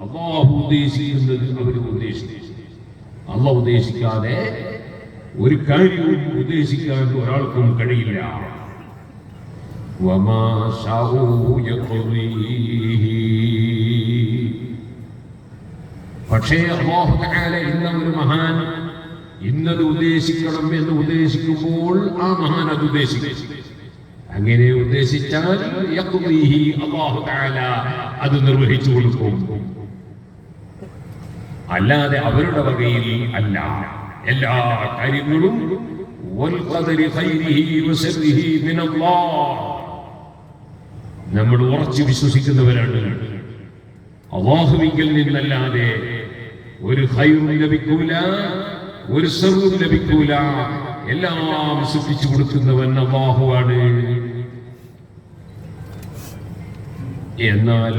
അള്ളാഹു ഉദ്ദേശിക്കുന്നത് അവർ ഉദ്ദേശിച്ചു. അള്ളാഹു ഉദ്ദേശിക്കാതെ ഒരു കാര്യവും ഉദ്ദേശിക്കാൻ ഒരാൾക്കും കഴിയില്ല. പക്ഷേ അല്ലാഹു തആല ഇന്ന ഒരു മഹാൻ ഇന്നത് ഉദ്ദേശിക്കണം എന്ന് ഉദ്ദേശിക്കുമ്പോൾ ആ മഹാൻ അത് ഉദ്ദേശിക്കും. അങ്ങനെ ഉദ്ദേശിച്ചാൽ അല്ലാഹു തആല അത് നിർവഹിച്ചു കൊടുക്കും. അല്ലാതെ അവരുടെ വകയിൽ അല്ല. എല്ലാ കാര്യങ്ങളും നമ്മൾ ഉറച്ചു വിശ്വസിക്കുന്നവരാണ്. അല്ലാഹുവിങ്കിൽ നിന്നല്ലാതെ ഒരു ഖൈറും ലഭിക്കൂല, ഒരു ശർറും ലഭിക്കൂല. എല്ലാം സൃഷ്ടിച്ചു കൊടുക്കുന്നവൻ അല്ലാഹുവാണ്. എന്നാൽ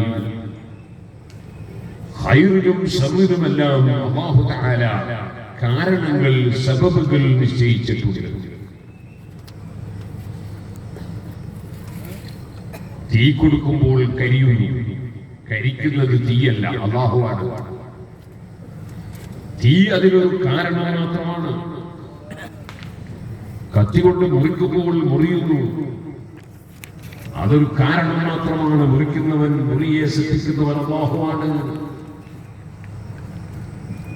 ഖൈറിലും ശർറിലുമെല്ലാം അല്ലാഹു തആല കാരണങ്ങൾ, സബബുകൾ നിശ്ചയിച്ചിട്ടുണ്ട്. തീ കൊടുക്കുമ്പോൾ കരിയുന്നു. കരിക്കുന്നത് തീയല്ല, അല്ലാഹുവാണ്. തീ അതിനൊരു കാരണം മാത്രമാണ്. കത്തി കൊണ്ട് മുറിക്കുമ്പോൾ മുറിയുന്നു, അതൊരു കാരണം മാത്രമാണ്. മുറിക്കുന്നവൻ, മുറിയെ സൃഷ്ടിക്കുന്നവൻ അല്ലാഹുവാണ്.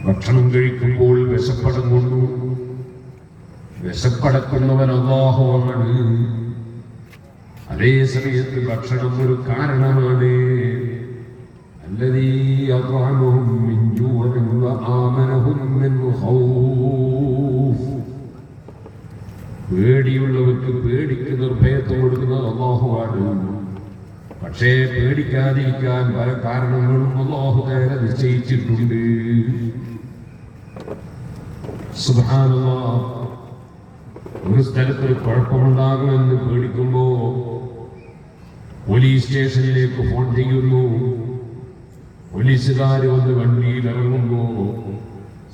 ഭക്ഷണം കഴിക്കുമ്പോൾ വിശപ്പടങ്ങുന്നു, വിശപ്പടക്കുന്നവൻ അല്ലാഹുവാണ്. അതേ സമയത്ത് ഭക്ഷണം ഒരു കാരണമാണ്. അല്ലദീ അത്അമഹും മിൻ ജൂഇൻ വആമനഹും മിൻ ഖൗഫ്. പേടിയുള്ളവർക്ക് പേടിക്ക് നിർഭയത്വം കൊടുക്കുന്നത് അല്ലാഹുവാണ്. പക്ഷേ പേടിക്കാതിരിക്കാൻ പല കാരണങ്ങളും അല്ലാഹു തആല നിശ്ചയിച്ചിട്ടുണ്ട്. സുബ്ഹാനല്ലാഹ്. ഒരു സ്ഥലത്തൊരു കുഴപ്പമുണ്ടാകുമെന്ന് പേടിക്കുമ്പോ പോലീസ് സ്റ്റേഷനിലേക്ക് ഫോൺ ചെയ്യുന്നു. പോലീസുകാർ വന്ന് വണ്ടിയിൽ ഇറങ്ങുമ്പോ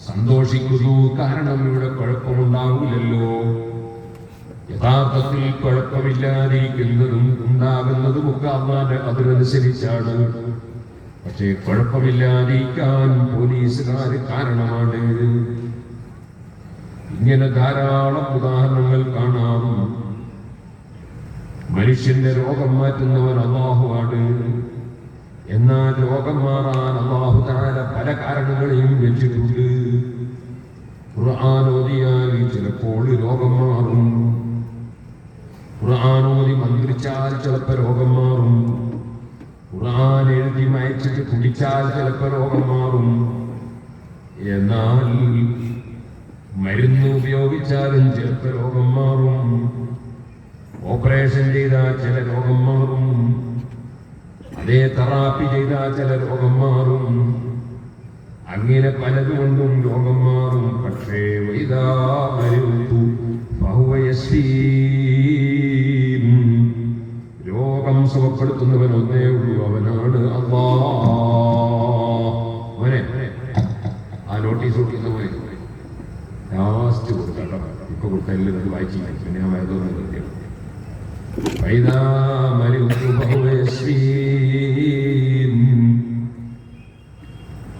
സന്തോഷിക്കുന്നു. കാരണം ഇവിടെ കുഴപ്പമുണ്ടാകില്ലല്ലോ. യഥാർത്ഥത്തിൽ കുഴപ്പമില്ലാതിരിക്കുന്നതും ഉണ്ടാകുന്നതുമൊക്കെ അല്ലാതെ അതിനനുസരിച്ചാണ്. പക്ഷേ കുഴപ്പമില്ലാതിരിക്കാൻ പോലീസുകാർ കാരണമാണ്. ഇങ്ങനെ ധാരാളം ഉദാഹരണങ്ങൾ കാണാം. മനുഷ്യന്റെ രോഗം മാറ്റുന്നവൻ അല്ലാഹുവാണ്. എന്നാൽ രോഗം മാറാൻ അല്ലാഹു തആല പല കാരണങ്ങളെയും വെച്ചിട്ടുണ്ട്. ഖുർആൻ ഓതിയാൽ ചിലപ്പോൾ രോഗം മാറും. ഖുർആൻ ഓതി മന്ത്രിച്ചാൽ ചിലപ്പോൾ രോഗം മാറും. ഖുർആൻ എഴുതി മയച്ചിട്ട് കുടിച്ചാൽ ചിലപ്പോൾ രോഗം മാറും. എന്നാൽ മരുന്ന് ഉപയോഗിച്ചാലും ചിലപ്പോൾ രോഗം മാറും. ഓപ്പറേഷൻ ചെയ്താൽ ചില രോഗം മാറും. അതേ തെറാപ്പി ചെയ്താൽ ചില രോഗം മാറും. അങ്ങനെ പലതുകൊണ്ടും രോഗം മാറും. പക്ഷേ വൈദാ മരിതു ഫഹുവ യസ്ഫീൻ. രോഗം സുഖപ്പെടുത്തുന്നവൻ ഒന്നേ ഉള്ളൂ, അവനാണ് അല്ലാഹ്. അവനെ ആ നോട്ടീസ് കൊടുക്കുന്ന പോലെ ലാസ്റ്റ് കൊടുക്കട്ടോ. ഇപ്പൊ കൊടുത്തല്ലേ അത് വായിച്ചില്ല, പിന്നെ ആ വയതോന്ന് കിട്ടിയത്. വൈദാ മരിതു ഫഹുവ യസ്ഫീൻ.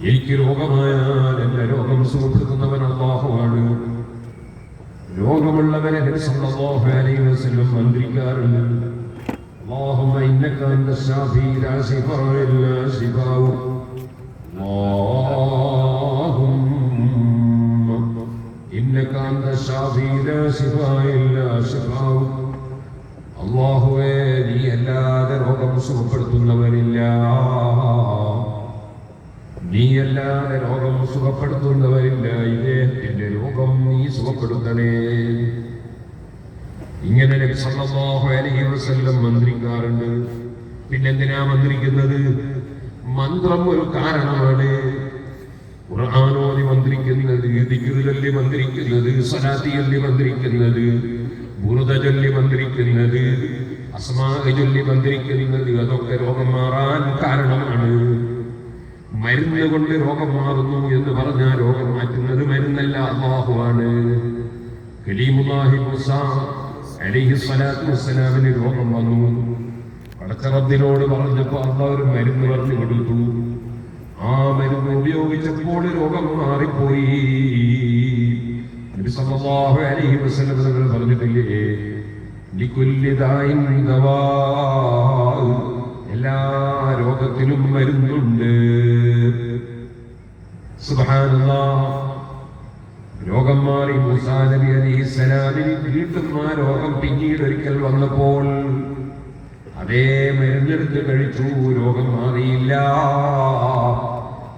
എനിക്ക് രോഗമായാൽ എന്റെ രോഗം സുഖപ്പെടുത്തുന്നവൻ അല്ലാഹുവാണ്. രോഗമുള്ളവരെ നബി സല്ലല്ലാഹു അലൈഹി വസല്ലം മന്ത്രിക്കാറുണ്ട്. അല്ലാഹുമ്മ ഇന്നക അൻത ശാഫി ലാ ശിഫാ ഇല്ലാ ശിഫാഉ. അല്ലാഹുമ്മ ഇന്നക അൻത ശാഫി ലാ ശിഫാ ഇല്ലാ ശിഫാഉ. അല്ലാഹുവേ, നീ അല്ലാതെ രോഗം സുഖപ്പെടുത്തുന്നവനില്ല. നീയല്ലാതെ രോഗം സുഖപ്പെടുത്തുന്നവരില്ല. ഇദ്ദേഹത്തിന്റെ രോഗം നീ സുഖപ്പെടുത്തണേ. ഇങ്ങനെ നബി സല്ലല്ലാഹു അലൈഹി വസല്ലം മന്ത്രിക്കാറുണ്ട്. പിന്നെന്തിനാ മന്ത്രിക്കുന്നത്? മന്ത്രം ഒരു കാരണമാണ്. ഖുർആൻ ഓതി മന്ത്രിക്കുന്നത്, ദിക്ർ ചൊല്ലി മന്ത്രിക്കുന്നത്, സ്വലാത്ത് ചൊല്ലി മന്ത്രിക്കുന്നത്, ബുർദ ചൊല്ലി മന്ത്രിക്കുന്നത്, അസ്മാ ചൊല്ലി മന്ത്രിക്കുന്നത്, അതൊക്കെ രോഗം മാറാൻ കാരണമാണ്. മരുന്ന് കൊണ്ട് രോഗം മാറുന്നു എന്ന് പറഞ്ഞാൽ രോഗം മാറ്റുന്നത് മരുന്നല്ല, അല്ലാഹുവാണ്. കലീമുല്ലാഹി മൂസ അലൈഹിസ്സലാത്തു വസ്സലാമിന് രോഗം വന്നു. പടച്ച റബ്ബിനോട് പറഞ്ഞപ്പോൾ അല്ലാഹു ഒരു മരുന്ന് പറഞ്ഞു കൊടുത്തു. ആ മരുന്ന് ഉപയോഗിച്ചപ്പോൾ രോഗം മാറിപ്പോയി. നബി സല്ലല്ലാഹു അലൈഹി വസല്ലം തങ്ങൾ പറഞ്ഞിട്ടില്ലേ, ലികുല്ലി ദാഇൻ ദവാ, എല്ലാ രോഗത്തിനും മരുന്നുണ്ട്. സുബ്ഹാനല്ലാഹ്. രോഗം മാറി. മൂസാ നബി അലൈഹിസ്സലാമിന് വീണ്ടും ആ രോഗം പിന്നീട് ഒരിക്കൽ വന്നപ്പോൾ അതേ മരുന്നെടുത്ത് കഴിച്ചു, രോഗം മാറിയില്ല.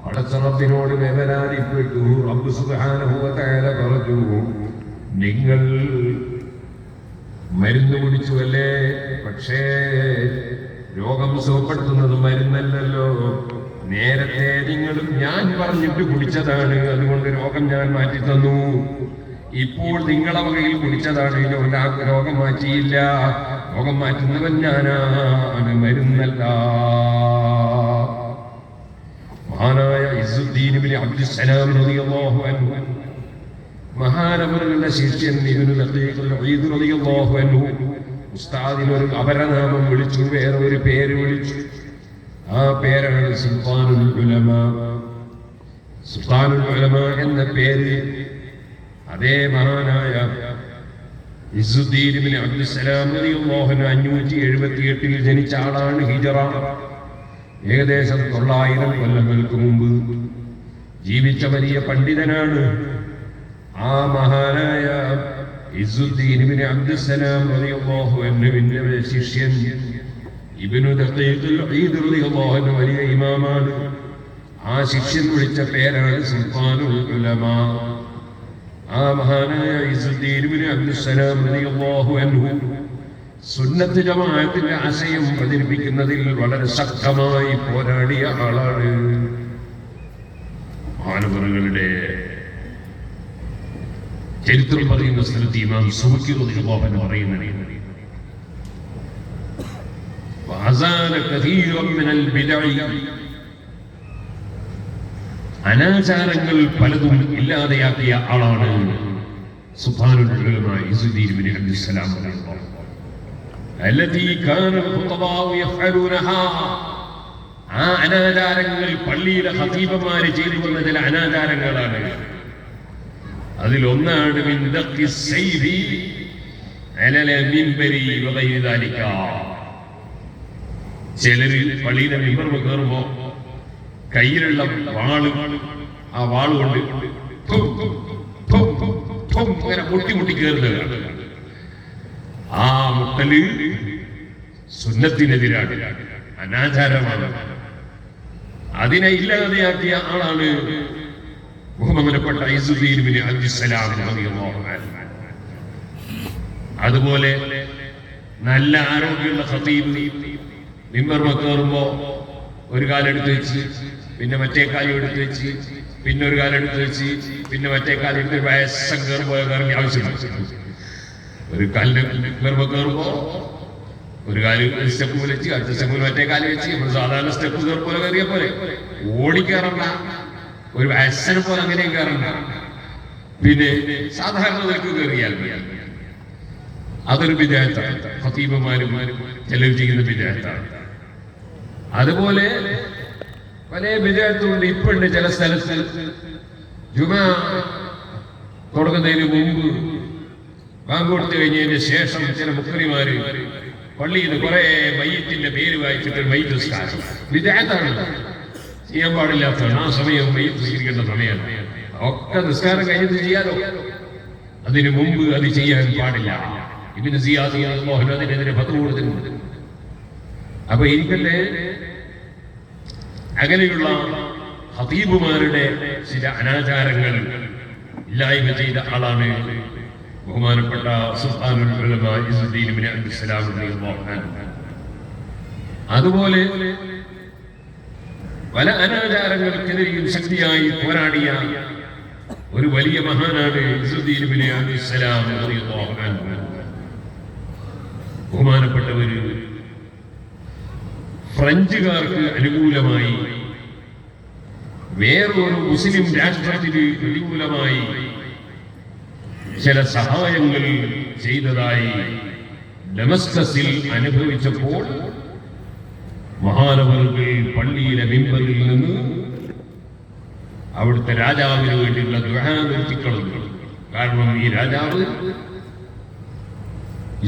പടച്ച റബ്ബിനോട് വേവലാതിപ്പെട്ടു. റബ്ബ് സുബ്ഹാനഹു വ തആല പറഞ്ഞു, നിങ്ങൾ മരുന്ന് കുടിച്ചുവല്ലേ, പക്ഷേ രോഗം സുഖപ്പെടുത്തുന്നത് മരുന്നല്ലല്ലോ. നേരത്തെ നിങ്ങളും ഞാൻ പറഞ്ഞിട്ട് കുടിച്ചതാണ്, അതുകൊണ്ട് രോഗം ഞാൻ മാറ്റി തന്നു. ഇപ്പോൾ നിങ്ങളെ വകയിൽ കുടിച്ചതാണ്, രോഗം മാറ്റിയില്ല. രോഗം മാറ്റുന്നവൻ ഞാനാണ്, മരുന്നല്ല. മഹാനായ ഇസ്സുദ്ദീൻ ഇബ്നു അബ്ദുസ്സലാം റളിയല്ലാഹു അൻഹു, മഹാനവറുകളുടെ ശിഷ്യൻ ഇബ്നു ലഖീഖുൽ ഈദ് റളിയല്ലാഹു അൻഹു, ഉസ്താദിന് ഒരു അപരനാമം വിളിച്ചു, വേറെ ഒരു പേര് വിളിച്ചു. ആ പേരാണ് സുൽത്താനുൽ ഉലമ. സുൽത്താനുൽ ഉലമ എന്ന പേര് അതേ മഹാനായ ഇസ്സുദ്ദീൻ ഇബ്നു അബ്ദുസ്സലാം റളിയല്ലാഹു അൻഹു 578 ജനിച്ച ആളാണ്. ഹിജറ ഏകദേശം 900 കൊല്ലങ്ങൾക്ക് മുമ്പ് ജീവിച്ച വലിയ പണ്ഡിതനാണ്. ആ മഹാനായ ഇസ്സുദ്ദീൻ ഇബ്നു അബ്ദുസ്സലാം റളിയല്ലാഹു അൻഹുവിന്റെ ശിഷ്യൻ ഇബ്നു ദഖീഖുൽ ഈദ് റളിയല്ലാഹു അൻഹു വലിയ ഇമാമാണ്. ആ ശിഷ്യൻ വിളിച്ച പേരാണ് സുൽത്താനുൽ ഉലമ. ആ മഹാനായ ഇസ്സുദ്ദീൻ ഇബ്നു അബ്ദുസ്സലാം റളിയല്ലാഹു അൻഹു സുന്നത്ത് ജമാഅത്തിന്റെ ആശയം പ്രചരിപ്പിക്കുന്നതിൽ വളരെ ശക്തമായി പോരാടിയ ആളാണ്. മഹാനവറുകളുടെ ചരിത്രം പറയുന്ന സ്ഥലത്ത് ഇമാം സുബക്കി റളിയല്ലാഹു അൻഹു പറയുന്നത്, വഅസാല കസീറൻ മിനൽ ബിദ്അ, അനാചാരങ്ങൾ പലതും ഇല്ലാതെയാക്കിയ ആളാണ് സുബ്ഹാനുൽ ഉലമ ഇസ്സുദ്ദീൻ ഇബ്നു അബ്ദുസ്സലാം റളിയല്ലാഹു അൻഹു. التي كان الخطباء يفعلونها, ആ അനാചാരങ്ങൾ പള്ളിയിലെ ഖതീബുമാര് ചെയ്തു വന്ന ചില അനാചാരങ്ങളാണ്. അതിലൊന്നാണ് മിൻ ദഖി സൈഫി അലൽ മിൻബരി വഗൈരി ദാലിക. ചിലര് പള്ളിയിലെ മിമ്പർ കയറുമ്പോ കയ്യിലുള്ള വാള്, ആ വാള് കൊണ്ട് ഇങ്ങനെ മുട്ടി മുട്ടി കയറുന്നതാണ്. ആ മുട്ടല് സുന്നത്തിനെതിരാണ്, അനാചാരമാണ്. അതിനെ ഇല്ലാതെയാക്കിയ ആളാണ് ബഹുമാനപ്പെട്ട ഇസ്സുദ്ദീൻ ഇബ്നു അബ്ദുസ്സലാം റളിയല്ലാഹു അൻഹു. അതുപോലെ നല്ല ആരോഗ്യമുള്ള ഖതീബ് മിമ്പർ കയറുമ്പോ ഒരു കാലെടുത്ത് വെച്ച്, പിന്നെ മറ്റേ കാലം എടുത്ത് വെച്ച്, പിന്നെ ഒരു കാലെടുത്ത് വെച്ച്, പിന്നെ മറ്റേ കാലം എടുത്ത് വയസ്സം കയറുമ്പോ കയറേണ്ട ആവശ്യമില്ല. ഒരു കാലിന് കയറുമ്പോ ഒരു കാല് സ്റ്റെപ്പ് വിളിച്ച്, അടുത്ത സ്റ്റെപ്പ് മറ്റേ കാല് വെച്ച്, നമ്മൾ സാധാരണ സ്റ്റെപ്പ് പോലെ കയറിയ പോലെ ഓടിക്കയറണ്ട, ഒരു വയസ്സിനെ പോലെ അങ്ങനെയും കയറണ്ട. പിന്നെ സാധാരണ നിലക്ക് കയറിയാൽ അതൊരു ബിദ്അത്താണ്. ഖതീബുമാരും ചിലർ ചെയ്യുന്ന ബിദ്അത്താണ്. അതുപോലെ പല ബിദ്അത്തുണ്ട്. ഇപ്പോഴുണ്ട് ചില സ്ഥലത്ത് ജുമാ തുടങ്ങുന്നതിന് മുമ്പ് ബാങ്ക് കൊടുത്തു കഴിഞ്ഞതിന് ശേഷം ചില മുഖ്രിമാര് പള്ളിയിൽ കുറെ മയ്യത്തിന്റെ പേര് വായിച്ചിട്ട് മയ്യിത്ത് നിസ്കാരം ബിദ്അത്താണ്, ചെയ്യാൻ പാടില്ലാത്തതാണ്. ആ സമയം മയ്യിത്ത് സ്വീകരിക്കേണ്ട സമയമാണ്. ഒക്കെ നിസ്കാരം കഴിഞ്ഞിട്ട് ചെയ്യാലോ, അതിനു മുമ്പ് അത് ചെയ്യാൻ പാടില്ല. ഇബ്നു സിയാദ് റളിയല്ലാഹു അതിനെതിരെ ഫത്വ കൊടുത്തിട്ടുണ്ട്. അപ്പൊ ഇരിക്കട്ടെ, അങ്ങനെയുള്ള ഖതീബുമാരുടെ ചില അനാചാരങ്ങൾ ഇല്ലായ്മ ചെയ്ത ആളാണ് ബഹുമാനപ്പെട്ട സുൽത്താനുൽ ഉലമ ഇസ്സുദ്ദീൻ ഇബ്നു അബ്ദുസ്സലാം റളിയല്ലാഹു അൻഹു. അതുപോലെ പല അനാചാരങ്ങൾക്കെതിരെയും ശക്തിയായി പോരാടിയ ഒരു വലിയ മഹാനാണ് ഇസ്സുദ്ദീൻ ഇബ്നു അബ്ദുസ്സലാം റളിയല്ലാഹു അൻഹു. ബഹുമാനപ്പെട്ടവര് ഫ്രഞ്ചുകാർക്ക് അനുകൂലമായി വേറൊരു മുസ്ലിം രാഷ്ട്രത്തിന് അനുകൂലമായി ചില സഹായങ്ങൾ ചെയ്തതായി ഡമസ്കസിൽ അനുഭവിച്ചപ്പോൾ മഹാനവറുകൾ പള്ളിയിലെ മിമ്പറിൽ നിന്ന് അവിടുത്തെ രാജാവിന് വേണ്ടിയുള്ള ദുആ നിർത്തിക്കളഞ്ഞു. കാരണം ഈ രാജാവ്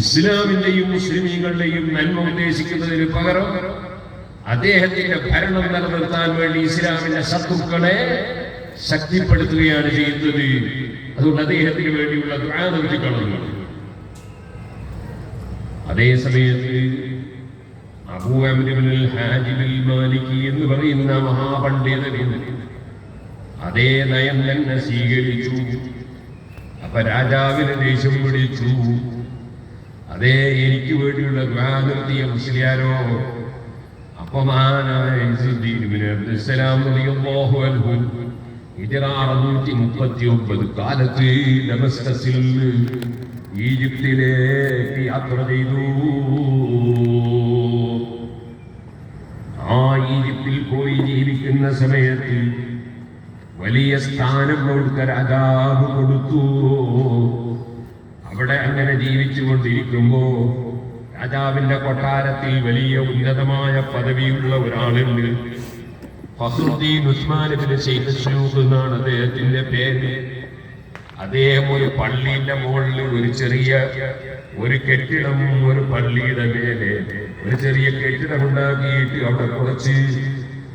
ഇസ്ലാമിന്റെയും മുസ്ലിമീങ്ങളുടെയും നന്മ ഉദ്ദേശിക്കുന്നതിന് പകരം അദ്ദേഹത്തിന്റെ ഭരണം നിലനിർത്താൻ വേണ്ടി ഇസ്ലാമിന്റെ ശത്രുക്കളെ ശക്തിപ്പെടുത്തുകയാണ് ചെയ്യുന്നത്. അതുകൊണ്ട് അദ്ദേഹത്തിന് വേണ്ടിയുള്ള ദുആ നിർത്തിക്കളഞ്ഞു. അതേ സമയത്ത് അബൂ അംർ ഇബ്നുൽ ഹാജിബിൽ മാലിക്കി എന്ന് പറയുന്ന മഹാപണ്ഡിതൻ അതേ നയം തന്നെ സ്വീകരിച്ചു. അപ്പൊ രാജാവിന് ദേഷ്യം പിടിച്ചു. അതേ എനിക്ക് വേണ്ടിയുള്ള ദുആ നിർത്തിയ മുസ്ലിയാരോ. അപ്പൊ മഹാനായ ഇസ്ദീൻ ഇബ്നു അബ്ദുസ്സലാം റളിയല്ലാഹു അൻഹു ഹിജ്റ 639 കാലത്ത് ഡമസ്കസിൽ ഈജിപ്തിലേക്ക് യാത്ര ചെയ്തു. ആ ഈജിപ്തിൽ പോയി ജീവിക്കുന്ന സമയത്ത് വലിയ സ്ഥാനം കൊടുത്ത രാജാവ് കൊടുത്തു. അവിടെ അങ്ങനെ ജീവിച്ചു കൊണ്ടിരിക്കുമ്പോ രാജാവിന്റെ കൊട്ടാരത്തിൽ വലിയ ഉന്നതമായ പദവിയുള്ള ഒരാളുണ്ട്. ഫഖ്റുദ്ദീൻ ഉസ്മാൻ ഇബ്നു സയ്യിദ് അശ്ശൂഖ് എന്നാണ് അദ്ദേഹത്തിന്റെ പേര്. അദ്ദേഹം ഒരു പള്ളിയുടെ മുകളിൽ ഒരു കെട്ടിടം, ഒരു പള്ളിയുടെ മേലെ ഒരു ചെറിയ കെട്ടിടം ഉണ്ടാക്കിയിട്ട് അവിടെ കുറച്ച്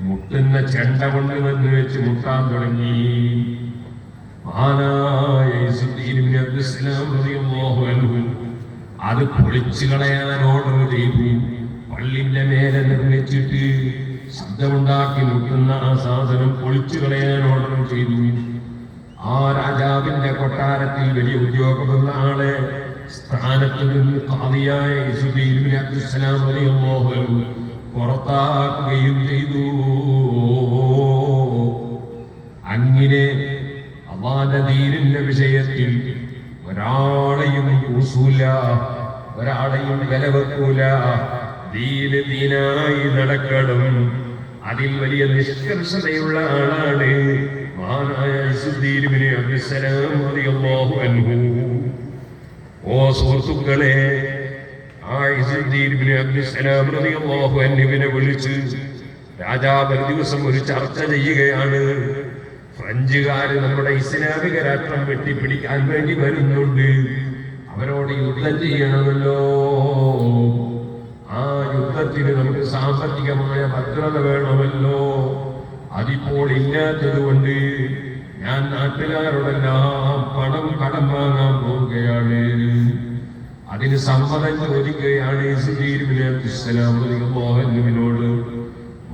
മുട്ടുന്ന ചെണ്ട കൊണ്ട് വന്ന് വെച്ച് മുട്ടാൻ തുടങ്ങി. മഹാനായ ഇസ്ദീൻ ഇബ്നു അബ്ദുസ്സലാം റളിയല്ലാഹു അൻഹു അത് പൊളിച്ചു കളയാൻ ഓർഡർ ചെയ്തു. പള്ളിന്റെ മേലെ നിർമ്മിച്ചിട്ട് ശബ്ദമുണ്ടാക്കി മുട്ടുന്ന ആ സാധനം പൊളിച്ചു കളയാൻ ഓർഡർ ചെയ്തു. ആ രാജാവിന്റെ കൊട്ടാരത്തിൽ വലിയ ഉദ്യോഗമുള്ള ആളെ സ്ഥാനത്ത് നിന്ന് ഖാദിയായ ഇസ്ദീൻ ഇബ്നു അബ്ദുസ്സലാം റളിയല്ലാഹു അൻഹു പുറത്താക്കുകയും ചെയ്തു. അങ്ങനെ അല്ലാഹുവിന്റെ ദീനിന്റെ വിഷയത്തിൽ ഒരാളെയും കൂസൂല, ഒരാളെയും വില വെക്കൂല. ദീനായി നടക്കണം. അതിൽ വലിയ നിഷ്കർഷതയുള്ള ആളാണ് മഹാനായ ഇസ്ദീൻ ഇബ്നു അബ്ദുസ്സലാം റളിയല്ലാഹു അൻഹു. ഓ സുഹൃത്തുക്കളെ, ആ ഇസ്ദീൻ ഇബ്നു അബ്ദുസ്സലാം റളിയല്ലാഹു അൻഹുവിനെ വിളിച്ച് രാജാവ് ഒരു ദിവസം ഒരു ചർച്ച ചെയ്യുകയാണ്. ഫ്രഞ്ചുകാര് നമ്മുടെ ഇസ്ലാമിക രാഷ്ട്രം വെട്ടിപ്പിടിക്കാൻ വേണ്ടി വരുന്നുണ്ട്. അവരോട് യുദ്ധം ചെയ്യണമല്ലോ. ആ യുദ്ധത്തിന് നമുക്ക് സാമ്പത്തികമായ ഭദ്രത വേണമല്ലോ. അതിപ്പോൾ ഇല്ലാത്തത് കൊണ്ട് ഞാൻ നാട്ടുകാരോടെല്ലാം പണം കടം വാങ്ങാൻ പോവുകയാണ്. അതിന് സമ്മതം ചോദിക്കുകയാണ് ഇസ്ദീൻ ഇബ്നു അബ്ദുസ്സലാം റളിയല്ലാഹു അൻഹുവിനോട്.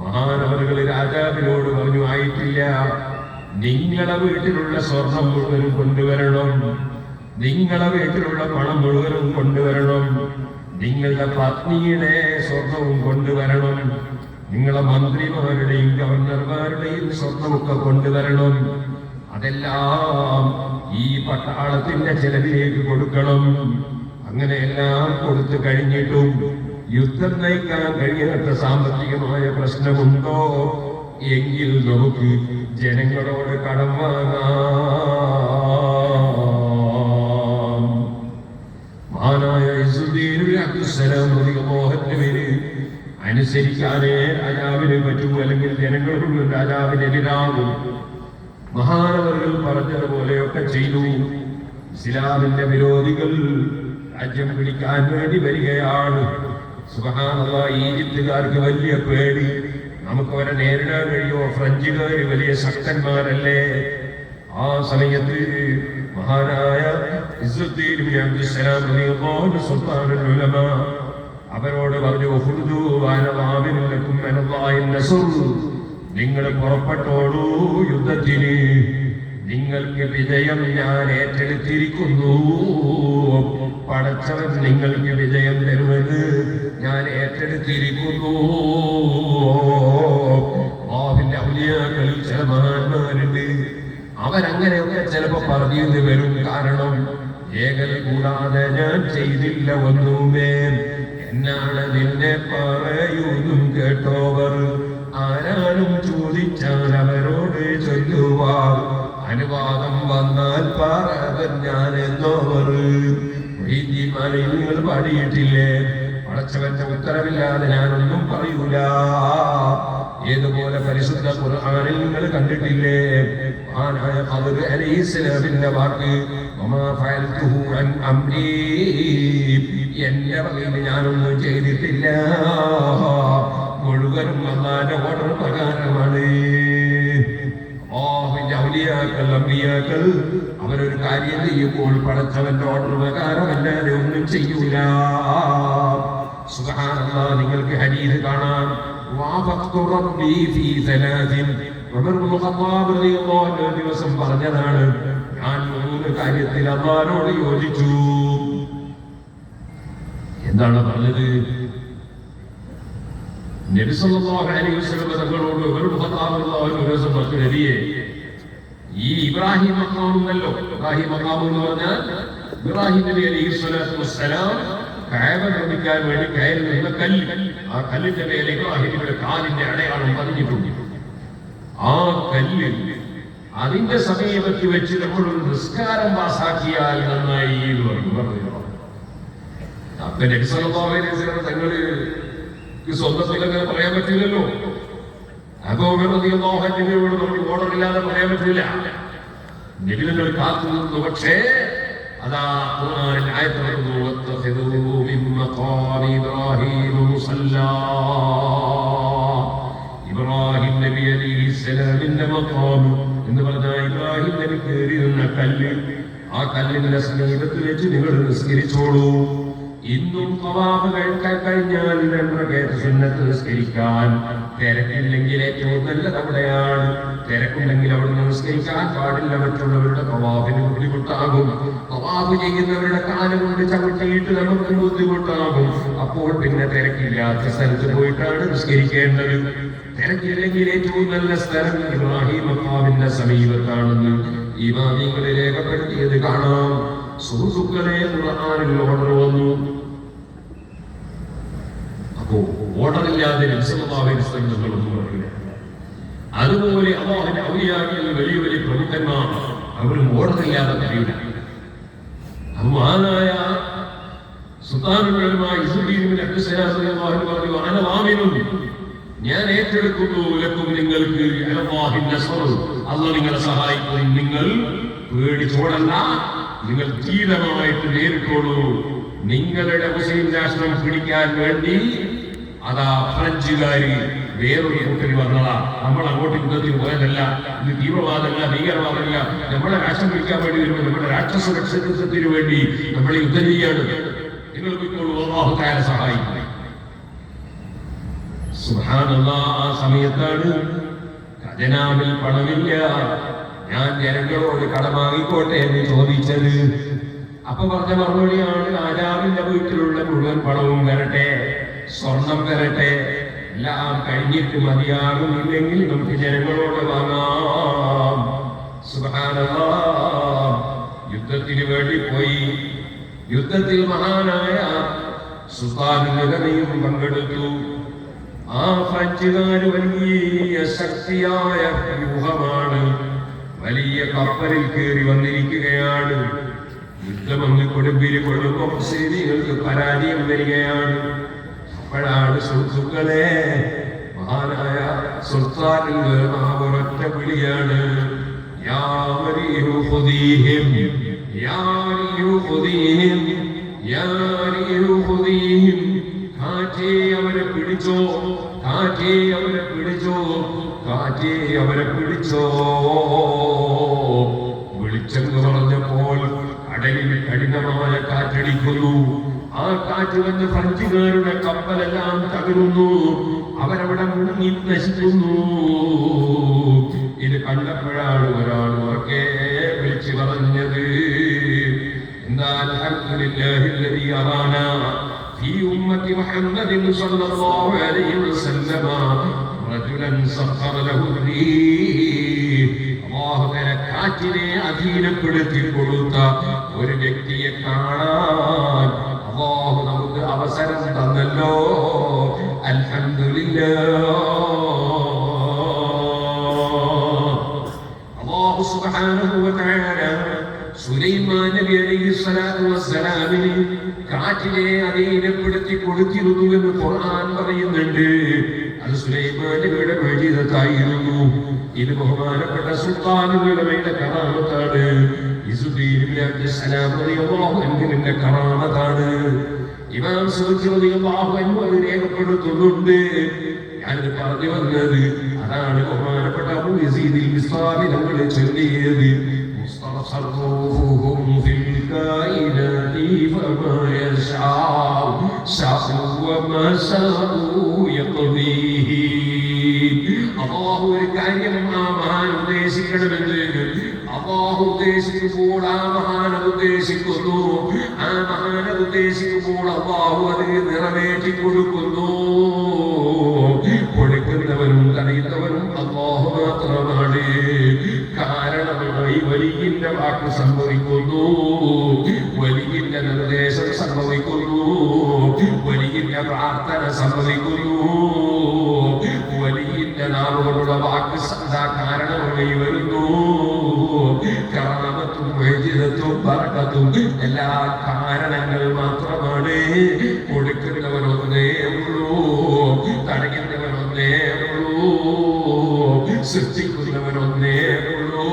മഹാനവറുകൾ രാജാവിനോട് പറഞ്ഞു, ആയിട്ടില്ല, നിങ്ങളെ വീട്ടിലുള്ള സ്വർണം മുഴുവനും കൊണ്ടുവരണം, നിങ്ങളെ വീട്ടിലുള്ള പണം മുഴുവനും കൊണ്ടുവരണം, നിങ്ങളുടെ പത്നിയുടെ സ്വർണവും കൊണ്ടുവരണം, നിങ്ങളെ മന്ത്രിമാരുടെയും ഗവർണർമാരുടെയും സ്വർണമൊക്കെ കൊണ്ടുവരണം. അതെല്ലാം ഈ പട്ടാളത്തിന്റെ ചെലവിലേക്ക് കൊടുക്കണം. അങ്ങനെ എല്ലാം കൊടുത്തു കഴിഞ്ഞിട്ടും യുദ്ധം നയിക്കാൻ കഴിയാത്ത സാമ്പത്തികമായ പ്രശ്നമുണ്ടോ എങ്കിൽ നമുക്ക് ജനങ്ങളോട് കടം വാങ്ങാം. മഹാനായ ഇസ്ദീൻ ഇബ്നു അബ്ദുസ്സലാം റളിയല്ലാഹു അൻഹുവിനെ അനുസരിക്കാനേ രാജാവിന് പറ്റൂ, അല്ലെങ്കിൽ ജനങ്ങളോട് രാജാവിനെതിരാകും. മഹാനവറുകൾ പറഞ്ഞതുപോലെയൊക്കെ ചെയ്തു. ഇസ്ലാമിന്റെ വിരോധികൾ രാജ്യം പിടിക്കാൻ വേണ്ടി വരികയാണ്. സുബ്ഹാനല്ലാഹ്, ഈജിപ്തുകാർക്ക് വലിയ പേടി. നമുക്ക് അവരെ നേരിടാൻ കഴിയോ? ഫ്രഞ്ചുകാര് വലിയ ശക്തന്മാരല്ലേ. ആ സമയത്ത് മഹാനായ ഇസ്ദീൻ ഇബ്നു അബ്ദുസ്സലാം റളിയല്ലാഹു അൻഹു സുൽത്താനുൽ ഉലമ അവരോട് പറഞ്ഞു, ഖുദൂ വഅനദാമിനു ലക്കും മിനല്ലാഹിൻ നസ്ർ, നിങ്ങൾ പുറപ്പെട്ടോളൂ യുദ്ധത്തിന്, നിങ്ങൾക്ക് വിജയം ഞാൻ ഏറ്റെടുത്തിരിക്കുന്നു. പടച്ചവൻ നിങ്ങൾക്ക് വിജയം തരുമെന്ന് ഞാൻ ഏറ്റെടുത്തിരിക്കുന്നു. അല്ലാഹുവിന്റെ ഔലിയാക്കളിൽ ചില മഹാന്മാരുണ്ട്, അവരങ്ങനെയൊക്കെ ചിലപ്പോ പറഞ്ഞു വരും. കാരണം ഏകൽ കൂടാതെ ഞാൻ ചെയ്തില്ല ഒന്നുമേ, എന്നാണ് നിന്നെ പറയുന്നും കേട്ടോവർ. ആരാനും ചോദിച്ചാൽ അവരോട് ചൊല്ലുവാർ, അനുവാദം വന്നാൽ പറവൻ ഞാൻ എന്നോവർ. ആലയിൽ നിങ്ങൾ പാടിയിട്ടില്ലേ? പടച്ചവന്റെ ഉത്തരവില്ലാതെ ഞാനൊന്നും പറയൂല. ഏതുപോലെ പരിശുദ്ധ ഖുർആനിൽ നിങ്ങൾ കണ്ടിട്ടില്ലേ മഹാനായ ഖദർ അലൈഹിസ്സലാമിന്റെ വാക്ക്, വമാ ഫഅൽതുഹു അൻ അംരി, എന്റെ വകയിൽ ഞാനൊന്നും ചെയ്തിട്ടില്ല, മുഴുവനും അല്ലാഹുവിന്റെ ഓർഡർ പ്രകാരമാണ്. അമ്പിയാക്കൾ അവരൊരു കാര്യം ചെയ്യുമ്പോൾ പടച്ചവന്റെ ഓർഡർ പ്രകാരം അല്ലാതെ ഒന്നും ചെയ്യൂല. സുബ്ഹാനല്ലാഹ്, നിങ്ങൾക്ക് ഹദീസ് കാണാം. വാഫഖ്തു റബ്ബി ഫീ സലാസിൻ, ഉമർ ഇബ്നു ഖത്താബ് റളിയല്ലാഹു അൻഹു ദിവസം പറഞ്ഞതാണ്, ഞാൻ 3 കാര്യത്തിൽ അല്ലാഹുവോട് യോജിച്ചു. എന്താണ് പറഞ്ഞത്? നബി സല്ലല്ലാഹു അലൈഹി വസല്ലം തങ്ങളോട് ഉമർ ഇബ്നു ഖത്താബ് റളിയല്ലാഹു അൻഹു ദിവസം പറഞ്ഞു, നബിയെ, ഈ ഇബ്രാഹിം മഖാം ഉണ്ടല്ലോ, ഇബ്രാഹിം മഖാം എന്ന് പറഞ്ഞാൽ ഇബ്രാഹിം നബി അലൈഹി സ്വലാത്തു വസ്സലാം കഅബ നിർമ്മിക്കാൻ വേണ്ടി കയറി നിന്ന കല്ല്, ആ കല്ലിന്റെ മേലെ ഇബ്രാഹിമിന്റെ കാലിന്റെ അടയാളം പതിഞ്ഞിട്ടുണ്ട്. ആ കല്ല് അതിന്റെ സമീപത്ത് വെച്ച് നമ്മളൊരു നിസ്കാരം പാസാക്കിയാൽ നന്നായി എന്ന് പറഞ്ഞു. അപ്പൊ നബി സല്ലല്ലാഹു അലൈഹി വസല്ലം തങ്ങള് സ്വന്തത്തിൽ അങ്ങനെ പറയാൻ പറ്റില്ലല്ലോ. അപ്പൊ റളിയല്ലാഹു അൻഹുവിനോട് നമ്മൾ ഓർഡർ ഇല്ലാതെ പറയാൻ പറ്റില്ല. നബി തങ്ങൾ കാത്തു നിന്നു. പക്ഷേ അതാ ഖുർആനിൽ ആയത്ത് വരുന്നു, വത്തഖിദൂ മിൻ മഖാമി ഇബ്രാഹീം മുസല്ലാ. ഇബ്രാഹിം നബി അലൈഹിസ്സലാമിന്റെ മഖാം എന്ന് പറഞ്ഞാൽ ഇബ്രാഹിം നബി കയറി നിന്ന കല്ല്, ആ കല്ലിന്റെ സമീപത്ത് വെച്ച് നിങ്ങൾ നിസ്കരിച്ചോളൂ. ഇന്നും തവാഫ് കഴിഞ്ഞാൽ 2 റകഅത്ത് സുന്നത്ത് നിസ്കരിക്കാൻ തിരക്കില്ലെങ്കിൽ ഏറ്റവും നല്ലത് അവിടെയാണ്. തിരക്കുണ്ടെങ്കിൽ അവിടെ നിസ്കരിക്കാൻ പാടില്ല, മറ്റുള്ളവരുടെ തവാഫിന് ബുദ്ധിമുട്ടാകും. തവാഫ് ചെയ്യുന്നവരുടെ കാലം കൊണ്ട് ചവിട്ടിയിട്ട് നമുക്ക് ബുദ്ധിമുട്ടാകും. അപ്പോൾ പിന്നെ തിരക്കില്ലാത്ത സ്ഥലത്ത് പോയിട്ടാണ് നിസ്കരിക്കേണ്ടത്. തിരക്കില്ലെങ്കിൽ ഏറ്റവും നല്ല സ്ഥലം ഇബ്രാഹിം മഖാമിന്റെ സമീപത്താണെന്ന് ഇമാമികൾ രേഖപ്പെടുത്തിയത് കാണാം. സുഹൃത്തുക്കളെ, ഖുർആനിൽ ഓർഡർ വന്നു. അപ്പോ ഓർഡറില്ലാതെ നബി സല്ലല്ലാഹു അലൈഹി വസല്ലം ഒന്നും പറയില്ല. അതുപോലെ അല്ലാഹുവിന്റെ ഔലിയാക്കൾ വലിയ വലിയ പ്രമുഖന്മാർ അവരും ഓർഡറില്ലാതെ പറയില്ല. മഹാനായ സുൽത്താനുൽ ഉലമ ഇസ്മാഈൽ ഇബ്നു അബ്ദുസ്സലാം റളിയല്ലാഹു അൻഹു പറഞ്ഞു, അന വാമിനുൻ, ഞാൻ ഏറ്റെടുക്കുന്നു, ലക്കും നിങ്ങൾക്ക് അല്ലാഹു നസ്ർ, അല്ലാഹു നിങ്ങളെ സഹായിക്കും. നിങ്ങൾ പേടിച്ചോടല്ല, നിങ്ങൾ ധീരമായിട്ട് നേരിട്ടോളൂ. നിങ്ങളുടെ മുസ്ലിം രാഷ്ട്രം പിടിക്കാൻ വേണ്ടി അതാ ഫ്രഞ്ചുകാര് വേറൊരു കൂട്ടർ വന്നതാ. നമ്മൾ അങ്ങോട്ട് യുദ്ധത്തിന് പോയതല്ല. ഇത് തീവ്രവാദമല്ല, ഭീകരവാദമല്ല. നമ്മളെ രാഷ്ട്രം പിടിക്കാൻ വേണ്ടി വരുമ്പോൾ നമ്മുടെ രാഷ്ട്രസുരക്ഷിതത്വത്തിന് വേണ്ടി നമ്മളെ യുദ്ധം ചെയ്യാണ്. നിങ്ങൾ പോയിക്കോളൂ, അല്ലാഹു തആല സഹായിക്കും. സുബ്ഹാനല്ലാഹ്, ആ സമയത്താണ് ഖജനാവിൽ പണമില്ല, ഞാൻ ജനങ്ങളോട് കടം വാങ്ങിക്കോട്ടെ എന്ന് ചോദിച്ചത്. അപ്പൊ പറഞ്ഞ മറുപടിയാണ്, രാജാവിന്റെ വീട്ടിലുള്ള മുഴുവൻ പണവും വരട്ടെ, സ്വർണം വരട്ടെ, എല്ലാം കഴിഞ്ഞിട്ട് മതിയാകുന്നില്ലെങ്കിൽ നമുക്ക് ജനങ്ങളോട് വാങ്ങാം. സുബ്ഹാനല്ലാഹ്, യുദ്ധത്തിന് വേണ്ടി പോയി. യുദ്ധത്തിൽ മഹാനായ സുൽത്താനുൽ ഉലമയും പങ്കെടുത്തു. ആ ഫ്രഞ്ചുകാര് വലിയ ശക്തിയായ വ്യൂഹമാണ്, വലിയ കപ്പലിൽ കയറി വന്നിരിക്കുകയാണ്. യുദ്ധമങ്ങ് കൊടുമ്പിരി കൊടുക്കും, മുസ്ലിമീങ്ങൾക്ക് പരാജയം വരികയാണ്. അപ്പോഴാണ് സുഹൃത്തുക്കളെ, മഹാനായ സുൽത്താനുൽ ഉലമ ഒരൊറ്റ വിളിയാണ്, യാ മരീഹു ഖുദീഹിം, യാ മരീഹു ഖുദീഹിം, യാ മരീഹു ഖുദീഹിം. കാറ്റേ അവരെ പിടിച്ചോ, കാറ്റേ അവരെ പിടിച്ചോ, കാറ്റേ അവരെ പിടിച്ചോ. വിളിച്ചെന്ന് പറഞ്ഞപ്പോൾ കടലിൽ കഠിനമായ കാറ്റടിക്കുന്നു. ആ കാറ്റ് വന്ന് ഫ്രഞ്ചുകാരുടെ കപ്പലെല്ലാം തകരുന്നു. അവരവിടെ മുങ്ങി നശിക്കുന്നു. ഇത് കണ്ടപ്പോഴാണ് ഒരാൾ ഉറക്കെ വിളിച്ചു പറഞ്ഞത്, എന്താ അൽഹംദുലില്ലാഹില്ലദീ അറാനാ ഫീ ഉമ്മത്തി മുഹമ്മദിൻ സ്വല്ലല്ലാഹു അലൈഹി വസല്ലമ റജുലൻ സഖറ ലഹു റീഹ്. അല്ലാഹുവിനെ കാറ്റിനെ അധീനപ്പെടുത്തി കൊടുത്ത ഒരു വ്യക്തിയെ കാണാൻ അല്ലാഹു നമുക്ക് അവസരം തന്നല്ലോ. അൽഹംദുലില്ലാഹ്. അല്ലാഹു സുബ്ഹാനഹു വ തആല സുലൈമാൻ നബി അലൈഹി സ്വലാത്തു വസ്സലാമിനെ കാറ്റിനെ അധീനപ്പെടുത്തി കൊടുത്തിരുന്നു എന്ന് ഖുർആൻ പറയുന്നുണ്ട്. അത് സുലൈമാൻ നബിയുടെ മുഅ്ജിസത്തായിരുന്നു. ഇത് ബഹുമാനപ്പെട്ട സുൽത്താനുകളുടെ കറാമത്താണ്. ഇസുദ്ദീൻ ഇബ്നു അബ്ദുസ്സലാം റളിയല്ലാഹു അൻഹുവിന്റെ കറാമത്താണ്. ഇമാം സുഹ്രി റളിയല്ലാഹു അൻഹു അത് രേഖപ്പെടുത്തുന്നുണ്ട്. ഞാനിത് പറഞ്ഞു വന്നത് അതാണ് ബഹുമാനപ്പെട്ട അബൂ യസീദ് ബിസ്താമി നമ്മൾ ചൊല്ലിയത് മുസ്തഖറുഹും ഫിൽ കായിനാതി ഫമാ യശാഉ ശാഉ വമാ ശാഉ യഖദീഹി. അല്ലാഹു ഒരു കാര്യം ആ മഹാൻ ഉദ്ദേശിക്കണമെന്ന് അല്ലാഹു ഉദ്ദേശിക്കുമ്പോൾ ആ മഹാൻ ഉദ്ദേശിക്കുന്നു. ആ മഹാൻ ഉദ്ദേശിക്കുമ്പോൾ അല്ലാഹു അത് നിറവേറ്റി കൊടുക്കുന്നു. കൊടുക്കുന്നവനും തടയുന്നവനും അല്ലാഹു മാത്രമാണ്. കാരണമായി വലിയിന്റെ വാക്ക് സംഭവിക്കുന്നു, വലിയിന്റെ നിർദ്ദേശം സംഭവിക്കുന്നു, വലിയിന്റെ പ്രാർത്ഥന സംഭവിക്കുന്നു, വലിയിന്റെ നാവുകളുടെ വാക്ക് കാരണമായി വരുന്നു. കറാമത്തും മുഅ്ജിസത്തും ബറകത്തും എല്ലാ കാരണങ്ങൾ മാത്രമാണ്. കൊടുക്കുന്നവനൊന്നേ ഉള്ളൂ, തടയുന്നവനൊന്നേ ഉള്ളൂ, സൃഷ്ടിക്കുന്നവനൊന്നേ ഉള്ളൂ,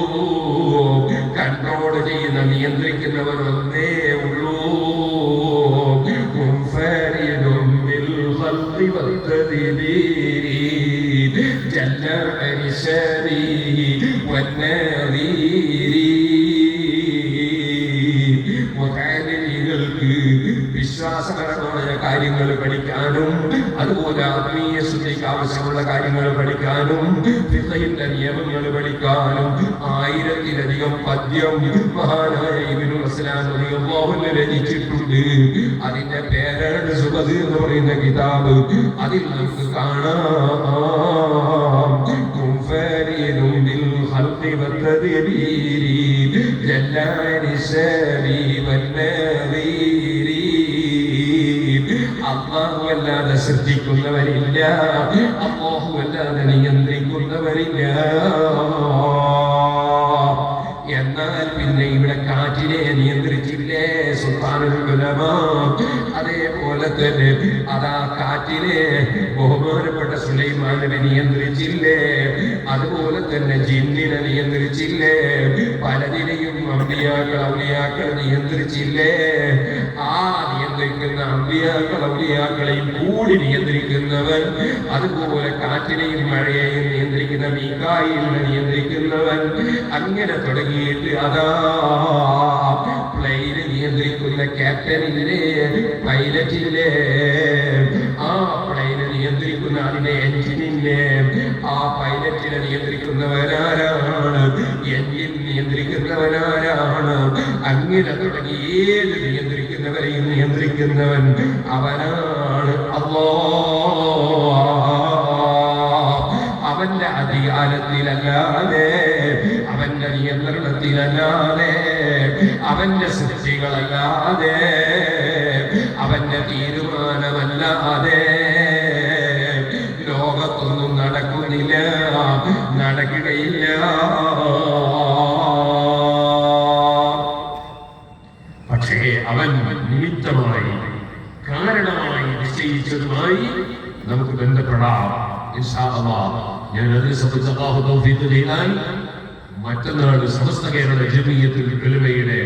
കൺട്രോൾ ചെയ്യുന്ന നിയന്ത്രിക്കുന്നവനൊന്നേ ഉള്ളൂ. മുൻഫരിദും ബിൽ ഖൽഖി വത്തദ്ബീരി ജല്ല അരിശരി വന്നദീരി. മുതഅല്ലിമുകൾക്ക് വിശ്വാസപരമായ കാര്യങ്ങൾ പഠിക്കാനും അതുപോലെ ആത്മീയ ശുദ്ധിക്ക് ആവശ്യമുള്ള കാര്യങ്ങൾ പഠിക്കാനും ഫിഖഹിന്റെ നിയമങ്ങൾ പഠിക്കാനും 1000-ലധികം പദ്യം മഹാനായ ഇബ്നു അസ്ലാം റളിയല്ലാഹു അൻഹു രചിച്ചിട്ടുണ്ട്. അതിന്റെ പേരാണ് സുബദ് എന്ന് പറയുന്ന കിതാബ്. അതിൽ നമുക്ക് കാണാം മുൻഫരിദും ബിൽ ഖൽഖി വത്തദ്ബീരി ജല്ലാരി ശരി വന്നദീരി. അല്ലാഹു അല്ലാതെ സൃഷ്ടിക്കുന്നവരില്ല, അല്ലാഹു അല്ലാതെ നിയന്ത്രിക്കുന്നവരില്ല. എന്നാൽ പിന്നെ ഇവിടെ കാറ്റിനെ നിയന്ത്രിച്ചില്ലേ സുൽത്താനുൽ ഉലമാ? അതേപോലെ തന്നെ അതാ കാറ്റിനെ ബഹുമാനപ്പെട്ട സുലൈമാൻ നബി നിയന്ത്രിച്ചില്ലേ? അതുപോലെ തന്നെ ജിന്നിനെ നിയന്ത്രിച്ചില്ലേ? പലതിനെയും അമ്പിയാക്കൾ ഔലിയാക്കൾ നിയന്ത്രിച്ചില്ലേ? ആ നിയന്ത്രിക്കുന്ന അമ്പിയാക്കൾ ഔലിയാക്കളെയും കൂടി നിയന്ത്രിക്കുന്നവൻ, അതുപോലെ കാറ്റിനെയും മഴയെയും നിയന്ത്രിക്കുന്ന മീകായിലിനെ നിയന്ത്രിക്കുന്നവൻ, അങ്ങനെ തുടങ്ങിയിട്ട് അതാ പ്ലെയിന് നിയന്ത്രിക്കുന്ന ക്യാപ്റ്റനില്ലേ, പൈലറ്റില്ലേ, ആ പ്ലെയിന് നിയന്ത്രിക്കുന്ന അതിന്റെ എൻജിനില്ലേ, ആ പൈലറ്റിനെ നിയന്ത്രിക്കുന്നവനാരാണ്, എൻജിൻ നിയന്ത്രിക്കുന്നവനാരാണ്, അങ്ങനെ തുടങ്ങി ഏത് നിയന്ത്രിക്കുന്നവരെയും നിയന്ത്രിക്കുന്നവൻ അവനാണ് അല്ലാഹ്. അവന്റെ അധികാരത്തിലല്ലാതെ, അവന്റെ നിയന്ത്രണത്തിലല്ലാതെ, അവന്റെ സൃഷ്ടികളല്ലാതെ, അവന്റെ തീരുമാനമല്ലാതെ ലോകത്തൊന്നും നടക്കുന്നില്ല, നടക്കുകയില്ല. പക്ഷേ അവൻ നിമിത്തമായി കാരണമായി നിശ്ചയിച്ചതുമായി നമുക്ക് ബന്ധപ്പെടാം. ഇൻഷാ അല്ലാഹ് ഞാൻ അതിനെ സംബന്ധിച്ച് അല്ലാഹു തൗഫീഖ് ചെയ്താൽ മറ്റന്നാൾ സമസ്ത കേരള ജമിയത്തുൽ ഉലമയുടെ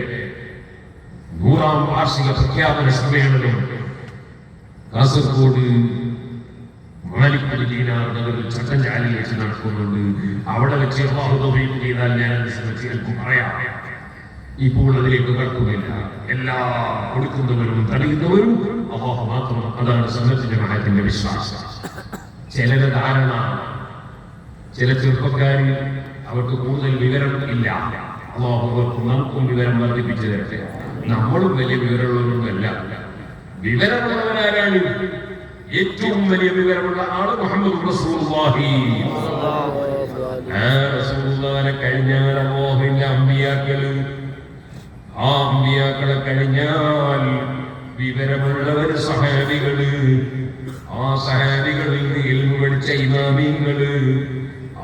100ാം വാർഷിക പ്രഖ്യാപന സമ്മേളനം കാസർഗോഡ് മാലിക് ദീനാർ നഗറിൽ ചട്ടഞ്ചാലിൽ വെച്ച് നടക്കുന്നുണ്ട്. അവിടെ വെച്ച് അല്ലാഹു തൗഫീഖ് ചെയ്താൽ ഞാൻ അതിനെ സംബന്ധിച്ച് എനിക്ക് പറയാം. ഇപ്പോൾ അതിലേക്ക് കടക്കുന്നില്ല. എല്ലാം കൊടുക്കുന്നവരും തടയുന്നവരും അല്ലാഹു മാത്രം. അതാണ് സുന്നത്ത് ജമാഅത്തിന്റെ വിശ്വാസം. ചിലരുടെ ധാരണ, ചില ചെറുപ്പക്കാർ അവർക്ക് കൂടുതൽ വിവരം ഇല്ല. അല്ലാഹു നമുക്കും വിവരം വർദ്ധിപ്പിച്ചു തരട്ടെ. നമ്മളും വലിയ വിവരമുള്ളവരൊന്നുമല്ല. വിവരമുള്ളവരാരാണ്? ഏറ്റവും വലിയ വിവരമുള്ള ആള് മുഹമ്മദ് റസൂലുള്ളാഹി. ആ റസൂലുള്ളാഹിനെ കഴിഞ്ഞാൽ അല്ലാഹുവിന്റെ അമ്പിയാക്കള്, ആ അമ്പിയാക്കളെ കഴിഞ്ഞാൽ വിവരമുള്ളവർ സഹാബികള്, ആ സഹാബികളിൽ നിന്ന് ഇൽമു പഠിച്ച ഇമാമിങ്ങള്,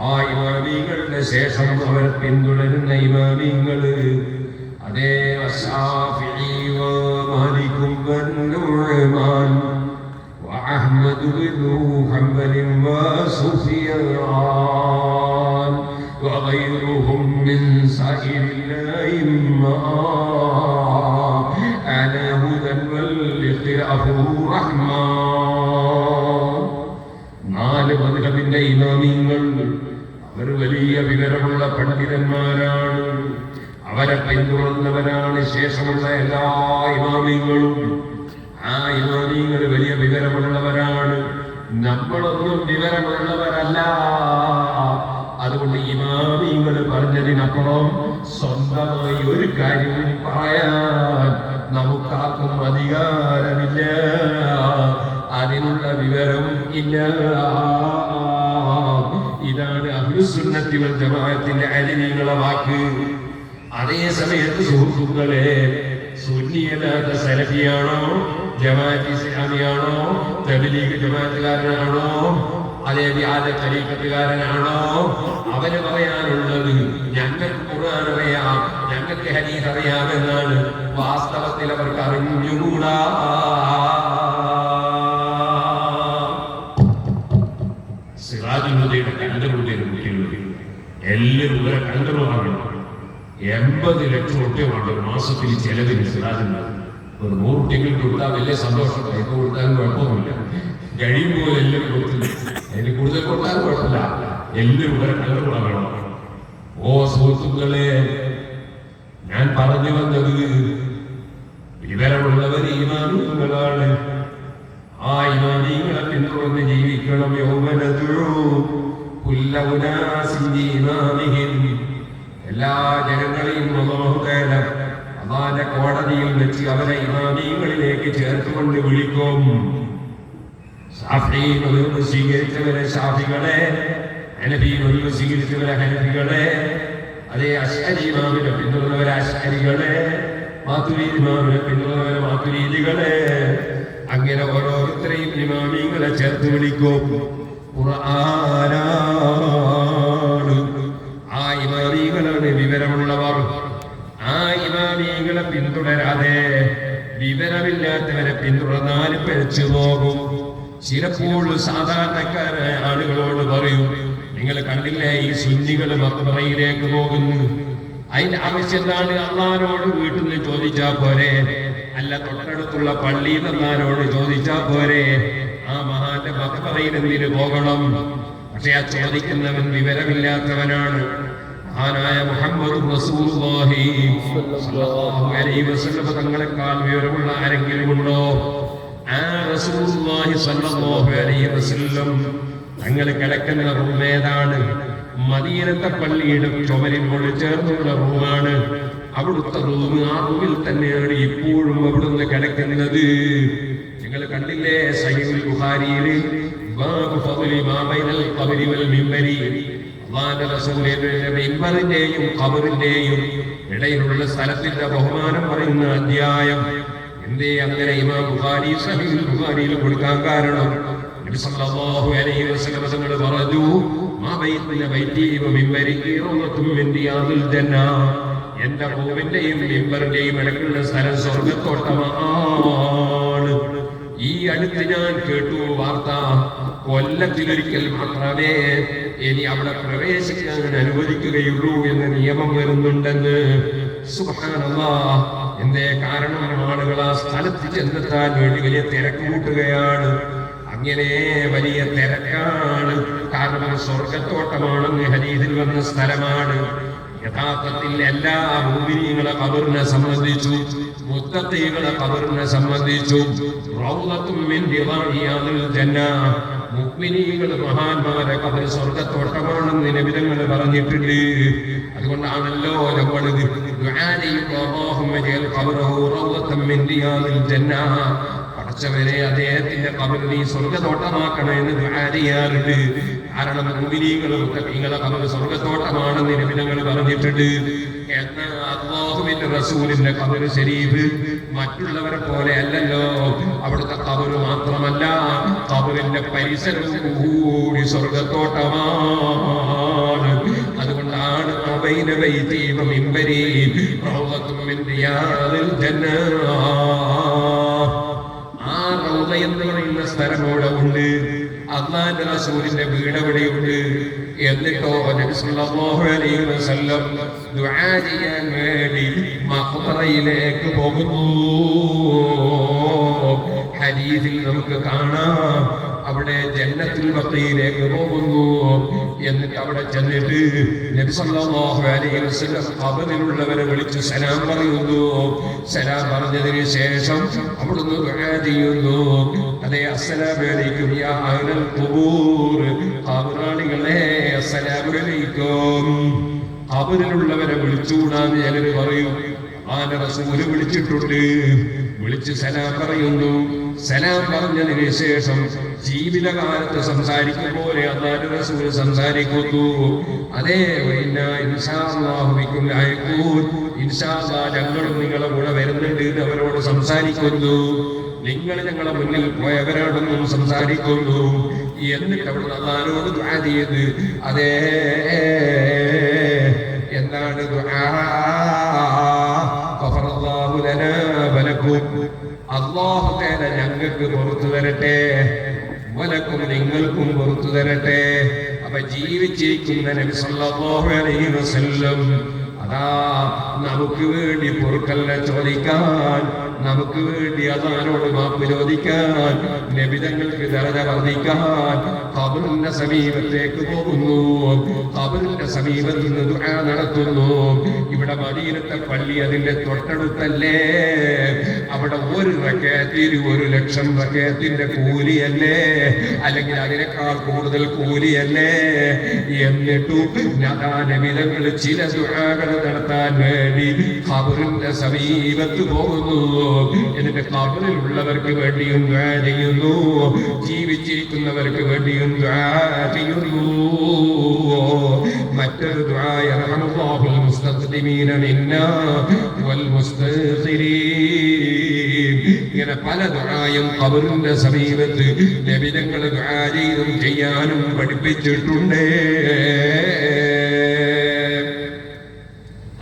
ആ ഇമാമിങ്ങളുടെ ശേഷം അവർ പിന്തുടരുന്ന ഇമാമിങ്ങള്, അതേ ശാഫിഈ, മാലിക്, بن نعمان وأحمد بن حنبل وسفيان وغيرهم من سائر الأئمة على هدى والاختلاف رحمة. നാല് മദ്ഹബിന്റെ ഇമാമിങ്ങൾ അവർ വലിയ വിവരമുള്ള പണ്ഡിതന്മാരാണ്. അവരെ പിന്തുടർന്നവരാണ് ശേഷമുള്ള എല്ലാ ഇമാമിങ്ങളും. ആ ഇമാമിങ്ങൾ വലിയ വിവരമുള്ളവരാണ്. നമ്മളൊന്നും വിവരമുള്ളവരല്ല. അതുകൊണ്ട് ഇമാമിങ്ങൾ പറഞ്ഞതിനപ്പുറം സ്വന്തമായി ഒരു കാര്യവും പറയാൻ നമുക്കാർക്കും അധികാരമില്ല. അതിനുള്ള വിവരം ഇല്ല. ഇതാണ് അഹ്ലുസുന്നത്തി വൽ ജമാഅത്തിന്റെ അലിമീങ്ങളെ വാക്ക്. അതേ സമയത്ത് സുഹൃത്തുക്കളെ, സുന്നിയല്ലാത്ത സലഫിയാണോ, ജമാഅത്ത് ഇസ്ലാമിയാണോ, തബ്ലീഗ് ജമാഅത്തുകാരനാണോ, അതേ വ്യാജ തരീഖത്തുകാരനാണോ, അവന് പറയാനുള്ളത് ഞങ്ങൾക്ക് ഖുർആൻ അറിയാം, ഞങ്ങൾക്ക് ഹദീസ് അറിയാമെന്നാണ്. വാസ്തവത്തിൽ അവർക്ക് അറിഞ്ഞുകൂടാ. സിറാജുലുദ്ദീന്റെ കണ്ടറുദ്ദീൻ കുട്ടികളുടെ എല്ലാവരും ഇവരെ കണ്ടറുവാങ്ങണം. 80 ലക്ഷം റുപ്യമാണ് ഒരു മാസത്തിൽ ചെലവിന് സിറാജുള്ളത്. ഒരു 100 റുപ്യെങ്കിലും കൊടുത്താൽ വലിയ സന്തോഷം. പൈസ കൊടുത്താലും കുഴപ്പമൊന്നുമില്ല. കഴിയുമ്പോൾ എല്ലാവരും കൊടുത്തില്ല. അതിന് കൂടുതൽ കൊടുത്താലും കുഴപ്പമില്ല. എല്ലാവരും ഇവരെ കണ്ടറുവാങ്ങണം. ഓ സുഹൃത്തുക്കളെ, ഞാൻ പറഞ്ഞു വന്നത് വിവരമുള്ളവർ ഈമാനുകളാണ്. ആ ഇമാമികളെ പിന്തുടർന്ന് ജീവിക്കണം. എല്ലാ ജനങ്ങളെയും അള്ളാന്റെ കോടതിയിൽ വെച്ച് അവരെ ഇമാമികളിലേക്ക് ചേർത്തുകൊണ്ട് വിളിക്കും. ശാഫിഈ മദ്ഹബ് സ്വീകരിച്ചവരെ ശാഫികളെ, ഹനഫി മദ്ഹബ് സ്വീകരിച്ചവരെ ഹനഫികളെ, അതേ അശ്അരി ഇമാമിനെ പിന്തുടർന്നവരെ അശ്അരികളെ, മാതുരീദി ഇമാമിനെ പിന്തുടർന്നവരെ മാതുരീദികളെ, അങ്ങനെ ഓരോരുത്തരെയും ഇമാമിങ്ങളെ ചേർത്ത് വിളിക്കും. ഖുർആനാണ്. ആ ഇമാമികളാണ് വിവരമുള്ളവർ. ആ ഇമാമികളെ പിന്തുടരാതെ വിവരമില്ലാത്തവരെ പിന്തുടർന്നാലും പിഴച്ചു പോകും. ചിലപ്പോൾ സാധാരണക്കാരായ ആളുകളോട് പറയും, നിങ്ങൾ കണ്ടില്ലേ ഈ സുന്നികൾ മക്ബറയിലേക്ക് പോകുന്നു, അതിന്റെ ആവശ്യം എന്താണ്? അള്ളാഹുവോട് വീട്ടിൽ നിന്ന് ചോദിച്ചാ പോരെ, അല്ല തൊട്ടടുത്തുള്ള പള്ളിയിൽ അള്ളാഹുവോട് ചോദിച്ചാ പോരെ. ആ മഹാന്റെ മക്ബറയിൽ എന്തിനു പോകണം? പക്ഷെ ആ ചോദിക്കുന്നവൻ വിവരമില്ലാത്തവനാണ്. മഹാനായ മുഹമ്മദ് റസൂലുള്ളാഹി സ്വല്ലല്ലാഹു അലൈഹി വസല്ലം തങ്ങളെക്കാൾ വിവരമുള്ള ആരെങ്കിലും ഉണ്ടോ? ആ റസൂലുള്ളാഹി സ്വല്ലല്ലാഹു അലൈഹി വസല്ലം തങ്ങൾ കിടക്കുന്ന റൂം ഏതാണ്? മദീനത്തെ പള്ളിയുടെ ചുമരിനോട് ചേർന്നുള്ള റൂമാണ്. അവിടുത്തെ റൂം, ആ റൂമിൽ തന്നെയാണ് ഇപ്പോഴും അവിടുന്ന് കിടക്കുന്നത്. നിങ്ങൾ കണ്ടില്ലേ സഹീഹുൽ ബുഖാരിയിൽ ബാബു ഫദ്ലി മാ ബൈനൽ ഖബരി വൽ മിംബരി, അല്ലാഹുവിന്റെ റസൂലിന്റെ മിംബറിന്റെയും ഖബറിന്റെയും ഇടയിലുള്ള സ്ഥലത്തിന്റെ ബഹുമാനം പറയുന്ന അധ്യായം. എന്തേ അങ്ങനെ ഇമാം ബുഖാരി സഹീഹുൽ ബുഖാരിയിൽ കൊടുക്കാൻ കാരണം? നബി സല്ലല്ലാഹു അലൈഹി വസല്ലം തങ്ങൾ പറഞ്ഞു, മാ ബൈന ബൈതി വ മിംബരി റൗളത്തും മിൻ റിയാദിൽ ജന്ന, എന്റെ റൂമിന്റെയും മിംബറിന്റെയും ഇടയ്ക്കുള്ള സ്ഥലം സ്വർഗ്ഗത്തോട്ടമാണ്. ഈ അടുത്ത് ഞാൻ കേട്ടു വാർത്ത, കൊല്ലത്തിലൊരിക്കൽ മാത്രമേ ഇനി അവിടെ പ്രവേശിക്കാൻ അനുവദിക്കുകയുള്ളൂ എന്ന നിയമം വരുന്നുണ്ടെന്ന്. സുബ്ഹാനല്ലാഹ്. എന്തേ കാരണം? ആളുകൾ ആ സ്ഥലത്ത് ചെന്നെത്താൻ വേണ്ടി വലിയ തിരക്ക് കൂട്ടുകയാണ്. അങ്ങനെ വലിയ തിരക്കാണ്. കാരണം സ്വർഗ്ഗത്തോട്ടമാണെന്ന് ഹദീസിൽ വന്ന സ്ഥലമാണ്. യഥാർത്ഥത്തിൽ എല്ലാ മുഅ്മിനീങ്ങളെ ഖബറിനെ സംബന്ധിച്ചു, മുത്തഖീകളെ ഖബറിനെ സംബന്ധിച്ചു റൗളത്തും മിൻ റിയാദിൽ ജന്ന, മുഅ്മിനീങ്ങൾ മഹാന്മാരെ ഖബർ സ്വർഗ്ഗത്തോട്ടമാണെന്ന് നബി തങ്ങൾ പറഞ്ഞിട്ടുണ്ട്. അതുകൊണ്ടാണല്ലോ നമ്മൾ ദുആ ചെയ്യുമ്പോൾ അല്ലാഹുമ്മ ജഅൽ ഖബറഹു റൗളത്തും മിൻ റിയാദിൽ ജന്ന, പടച്ചവനെ അദ്ദേഹത്തിന്റെ ഖബർ നീ സ്വർഗ്ഗത്തോട്ടമാക്കണേ എന്ന് ദുആ ചെയ്യാറുണ്ട്. കാരണം മുഅ്മിനീങ്ങളും മുത്തഖീങ്ങളെ ഖബർ സ്വർഗ്ഗത്തോട്ടമാണെന്ന് നബി തങ്ങൾ പറഞ്ഞിട്ടുണ്ട്. എന്നാൽ അല്ലാഹുവിന്റെ റസൂലിന്റെ ഖബർ ശരീഫ് മറ്റുള്ളവരെ പോലെ അല്ലല്ലോ. അവിടുത്തെ ഖബർ മാത്രമല്ല, ഖബറിന്റെ പരിസരവും കൂടി സ്വർഗ്ഗത്തോട്ടമാണ്. അതുകൊണ്ടാണ് ബൈന ബൈതി വ മിൻബരി റൗളത്തും മിൻ റിയാദിൽ ജന്നah. ആ റൗള എന്ന് പറയുന്ന സ്ഥലം അവിടെ ഉണ്ട്. അല്ലാഹുവിന്റെ റസൂലിന്റെ വീട് അവിടെയുണ്ട്. എന്നിട്ടോ നബി സല്ലല്ലാഹു അലൈഹി വസല്ലം ദുആ ചെയ്യാൻ വേണ്ടി മഖ്ബറയിലേക്ക് പോകുന്നു. ഹദീസിൽ നമുക്ക് കാണാം അവിടെ ജന്നത്തുൽ ബഖീയിലേക്ക് പോകുന്നു. എന്നിട്ട് അവിടെ ചെന്നിട്ട് നബി സല്ലല്ലാഹു അലൈഹി വസല്ലം ഖബറിലുള്ളവരെ വിളിച്ച് സലാം പറയുന്നു. സലാം പറഞ്ഞതിന് ശേഷം അവിടുന്ന് ദുആ ചെയ്യുന്നു. അതേ അസ്സലാമു അലൈക്കും യാ അഹ്ലൽ ഖുബൂർ, ഖബറാളികളെ അസ്സലാമു അലൈക്കും. ഖബറിലുള്ളവരെ വിളിച്ചുകൂടാന്ന് ചിലർ പറയും. ആന്റെ റസൂല് വിളിച്ചിട്ടുണ്ട്. വിളിച്ച് സലാം പറയുന്നു. സലാം പറഞ്ഞതിന് ശേഷം ജീവിതകാലത്ത് സംസാരിക്കും പോലെ അല്ലാഹുവിന്റെ റസൂൽ സംസാരിക്കുന്നു. അതേ ഇൻഷാ അല്ലാഹു ബിക്കും ലഅഖൂൻ, ഇൻഷാ അല്ലാഹ് ഞങ്ങളും നിങ്ങളെ കൂടെ വരുന്നുണ്ട് എന്ന് അവരോട് സംസാരിക്കുന്നു. നിങ്ങൾ ഞങ്ങളെ മുന്നിൽ പോയവരോടൊന്നും സംസാരിക്കുന്നു. എന്നിട്ട് അവിടെ അല്ലാഹുവോട് ദുആ ചെയ്ത് അതേ എന്താണ് ദുആ ഗഫറല്ലാഹു ലനാ വലക്കും, അല്ലാഹു തആല ഞങ്ങൾക്ക് പുറത്തു തരട്ടെ, വലക്കും നിങ്ങൾക്കും പുറത്തു തരട്ടെ. അപ്പൊ ജീവിച്ചിരിക്കുന്ന നബി സല്ലല്ലാഹു അലൈഹി വസല്ലം അതാ നമുക്ക് വേണ്ടി പൊറുക്കല്ല ചോദിക്കാൻ, നമുക്ക് വേണ്ടി അല്ലാഹുവോട് മാപ്പ് ചോദിക്കാൻ, നബിതങ്ങൾക്ക് ദറജ വർദ്ധിക്കാൻ ഖബറിന്റെ സമീപത്തേക്ക് പോകുന്നു. ഖബറിന്റെ സമീപത്ത് നിന്ന് ദുആ നടത്തുന്നു. ഇവിടെ മദീനത്തെ പള്ളി അതിന്റെ തൊട്ടടുത്തല്ലേ? അവിടെ ഒരു റക്അത്തിന് 1,00,000 റക്അത്തിന്റെ കൂലിയല്ലേ? അല്ലെങ്കിൽ അതിനേക്കാൾ കൂടുതൽ കൂലിയല്ലേ? എന്നിട്ടും നബിതങ്ങൾ ചില ദുആകൾ നടത്താൻ വേണ്ടി ഖബറിന്റെ സമീപത്ത് പോകുന്നു. എന്നിട്ട് ഖബറിലുള്ളവർക്ക് വേണ്ടിയും ദുആ ചെയ്യുന്നു, ജീവിച്ചിരിക്കുന്നവർക്ക് വേണ്ടിയും ദുആ ചെയ്യുന്നു. മറ്റൊരു ദുആ യർഹമുല്ലാഹുൽ മുസ്തഖ്ദിമീന മിന്നാ വൽ മുസ്തഖിരീൻ. ഇങ്ങനെ പല ദുആയും ഖബറിന്റെ സമീപത്ത് നബിതങ്ങൾ ദുആ ചെയ്തും ചെയ്യാനും പഠിപ്പിച്ചിട്ടുണ്ട്.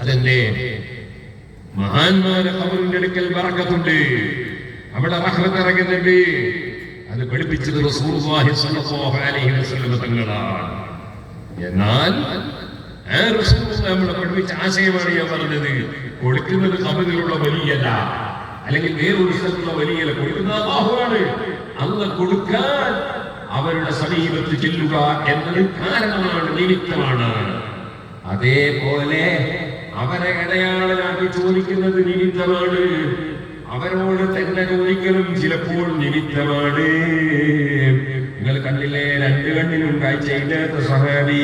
അതെന്തേ? മഹാന്മാരെ ഖബറിന്റെ അടുക്കൽ ബറക്കത്തുണ്ട്, അവിടെ റഹ്മത്ത് ഇറങ്ങുന്നുണ്ട്. അത് പഠിപ്പിച്ചത് റസൂലുള്ളാഹി സ്വല്ലല്ലാഹു അലൈഹി വസല്ലം തങ്ങളാണ്. എന്നാൽ ആ റസൂലുള്ളാഹി നമ്മളെ പഠിപ്പിച്ച ആശയമാണ് ഞാൻ പറഞ്ഞത്. കൊടുക്കുന്നത് ഖബറിലുള്ള വലിയല്ല, അല്ലെങ്കിൽ വേറൊരു സ്ഥലത്തുള്ള വലിയല്ല, കൊടുക്കുന്നത് അല്ലാഹുവാണ്. അല്ലാഹു കൊടുക്കാൻ അവരുടെ സമീപത്ത് ചെല്ലുക എന്നത് കാരണമാണ്, നിമിത്തമാണ്. അതേപോലെ അവരെ ഇടയാളനാക്കി ചോദിക്കുന്നത് നിമിത്തമാണ്. അവരോട് തന്നെ ചോദിക്കലും ചിലപ്പോൾ നിമിത്തമാണ്. നിങ്ങൾ കണ്ടില്ലേ, 2 കണ്ണിനും കാഴ്ചയില്ലാത്ത സഹാബി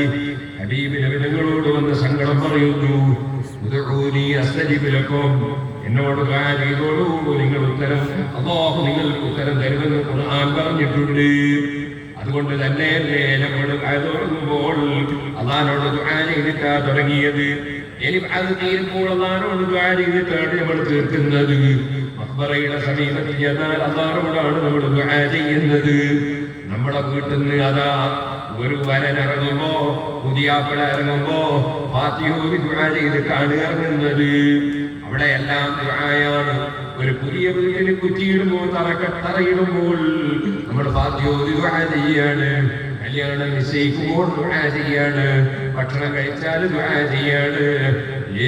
ഹബീബ് നബിതങ്ങളോട് വന്ന് സങ്കടം പറയുന്നു. ഉദ്ഉനി അസ്തജിബ് ലക്കും, എന്നോട് ദുആ ചെയ്തോളൂ, നിങ്ങൾ ഉത്തരം അല്ലാഹു നിങ്ങൾക്ക് ഉത്തരം തരുമെന്ന് ഖുർആൻ പറഞ്ഞിട്ടുണ്ട്. അതുകൊണ്ട് തന്നെ നമ്മൾ തുടങ്ങുമ്പോൾ അല്ലാഹുവോട് ദുആ ചെയ്തിട്ടാ തുടങ്ങിയത്. ഇനി അത് തീരുമ്പോൾ അല്ലാഹുവോട് ദുആ ചെയ്തിട്ടാണ് നമ്മൾ തീർക്കുന്നത്. മഖ്ബറയുടെ സമീപത്ത് ചെന്നാൽ അല്ലാഹുവോടാണ് നമ്മൾ ദുആ ചെയ്യുന്നത്. നമ്മളെ വീട്ടിൽ നിന്ന് അതാ ഒരു വരൻ ഇറങ്ങുമ്പോ, പുതിയാപ്പിള ഇറങ്ങുമ്പോ ഫാത്തിഹ ഓതി ദുആ ചെയ്തിട്ടാണ് ഇറങ്ങുന്നത്. അവിടെ എല്ലാം ദുആയാണ്. ഒരു പുതിയ വീട്ടിന് കുറ്റിയിടുമ്പോൾ, തറയിടുമ്പോൾ നമ്മൾ ഫാത്തിഹ ഓതി ദുആ ചെയ്യാണ്. കല്യാണം നിശ്ചയിക്കുമ്പോൾ ദുആ ചെയ്യാണ്. ഭക്ഷണം കഴിച്ചാൽ ദുആ ചെയ്യാണ്.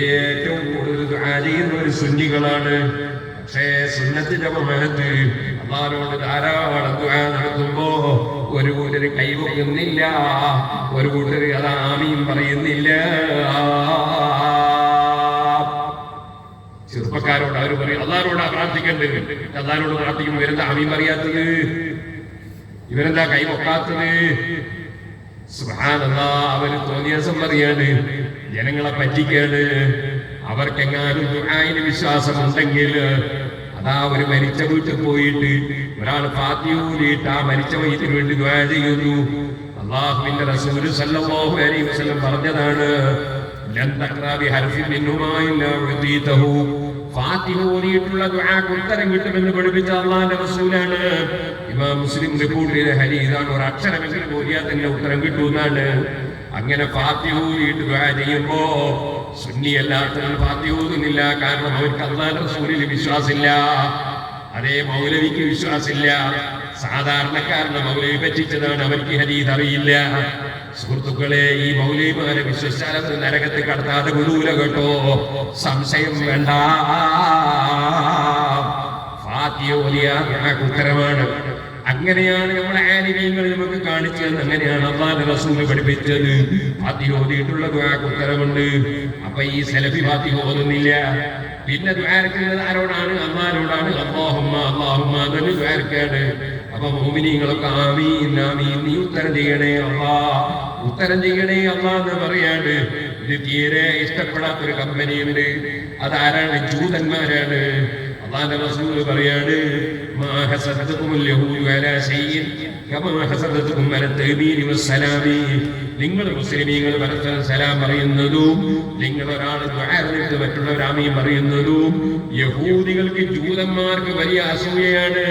ഏറ്റവും കൂടുതൽ ദുആ ചെയ്യുന്നവർ സുന്നികളാണ്. പക്ഷേ സുന്നത്ത് ജമാഅത്ത് അല്ലാഹുവോട് ധാരാളം ദുആ നടത്തുമ്പോ ഒരു കൂട്ടര് കൈവക്കുന്നില്ല, ഒരു കൂട്ടര് അത് ആമീൻ പറയുന്നില്ല. ചെറുപ്പക്കാരോട് അവർ പറയും അല്ലാഹുവോടാ പ്രാർത്ഥിക്കേണ്ടത്. അല്ലാഹുവോട് പ്രാർത്ഥിക്കുമ്പോൾ ഇവരെന്താ ആമീൻ പറയാത്തത്? ഇവരെന്താ കൈവക്കാത്തത്? സുബ്ഹാനല്ലാഹ്. അവര് തോന്നിയാസം പറയാണ്, ജനങ്ങളെ പറ്റിക്കാണ്. അവർക്കെങ്ങാനും ദുആയിന് വിശ്വാസമുണ്ടെങ്കിൽ അതാ ഒരു മരിച്ച വീട്ടിൽ പോയിട്ട് ഒരാൾ ഫാത്തിഹ ഓതിയിട്ട് ആ മരിച്ച വൈദ്യത്തിന് വേണ്ടി ദുആ ചെയ്യുന്നു. അല്ലാഹുവിന്റെ റസൂൽ സല്ലല്ലാഹു അലൈഹി വസല്ലം പറഞ്ഞതാണ്, ലൻ തഖ്റാ ബിഹർഫിൻ മിൻഹുമാ ഇല്ലാ ഉതീതഹു. ഫാത്തിഹ ഓതിയിട്ടുള്ള ദുആക്ക് ഉത്തരം കിട്ടുമെന്ന് പഠിപ്പിച്ച അല്ലാഹുവിന്റെ റസൂലാണ്. ഇമാം മുസ്ലിം റിപ്പോർട്ട് ചെയ്ത ഹദീസാണ്. ഒരു അക്ഷരമെങ്കിലും ഓതിയാൽ തന്നെ ഉത്തരം കിട്ടുമെന്നാണ്. അങ്ങനെ ഫാത്തിഹ ഊതിയിട്ട് ദുആ ചെയ്യുമ്പോ സുന്നിയല്ലാത്തവർ ഫാത്തിഹ ഊതുന്നില്ല. കാരണം അവർക്ക് അല്ലാഹുവിന്റെ റസൂലിൽ വിശ്വാസമില്ല. അതേ മൗലവിക്ക് വിശ്വാസമില്ല. സാധാരണക്കാരനെ മൗലവി പറ്റിച്ചതാണ്, അവർക്ക് ഹദീസ് അറിയില്ല. സുഹൃത്തുക്കളെ, ഈ മൗലവിമാരെ വിശ്വസിച്ചാൽ നരകത്ത് കടത്താതെ വിടൂല കേട്ടോ, സംശയം വേണ്ട. ഫാത്തിഹ ഓതിയാൽ ഉത്തരമാണ്. അങ്ങനെയാണ് നമ്മളെ ആലിമീങ്ങൾ നമുക്ക് കാണിച്ചത്. അങ്ങനെയാണ് അല്ലാഹുവിന്റെ റസൂൽ പഠിപ്പിച്ചത്. ഫാത്തിഹ ഓതിയിട്ടുള്ള ദുആക്ക് ഉത്തരമുണ്ട്. അപ്പൊ ഈ സലഫി ഫാത്തിഹ ഓതുന്നില്ല. പിന്നെ ദുആക്കുന്നത് ആരോടാണ്? അല്ലാഹുവോടാണ്. അല്ലാഹുമ്മ അല്ലാഹുമ്മ എന്ന് ദുആക്കാണ്. അപ്പൊ മുഅ്മിനീങ്ങളൊക്കെ ആമീൻ ആമീൻ, നീ ഉത്തരം ചെയ്യണേ അല്ലാഹ്, ഉത്തരം ചെയ്യണേ അല്ലാഹ് എന്ന് പറയാണ്. ഇത് തീരെ ഇഷ്ടപ്പെടാത്തൊരു കമ്പനിയുണ്ട്. അതാരാണ്? ജൂതന്മാരാണ്. അല്ലാഹുവിന്റെ റസൂൽ പറയാണ്, മാ ഹസദതുകുൽ യഹൂദു അലാ ശൈഇൻ കമാ ഹസദതുകും അലാ തഅ്മീനി വസ്സലാമി. നിങ്ങൾ മുസ്ലിമീങ്ങൾ പരസ്പരം സലാം പറയുന്നതും നിങ്ങൾ ഒരാൾ ദുആ ചെയ്തിട്ട് മറ്റുള്ളവർ ആമീൻ പറയുന്നതും യഹൂദികൾക്ക് ജൂതന്മാർക്ക് വലിയ അസൂയയാണ്.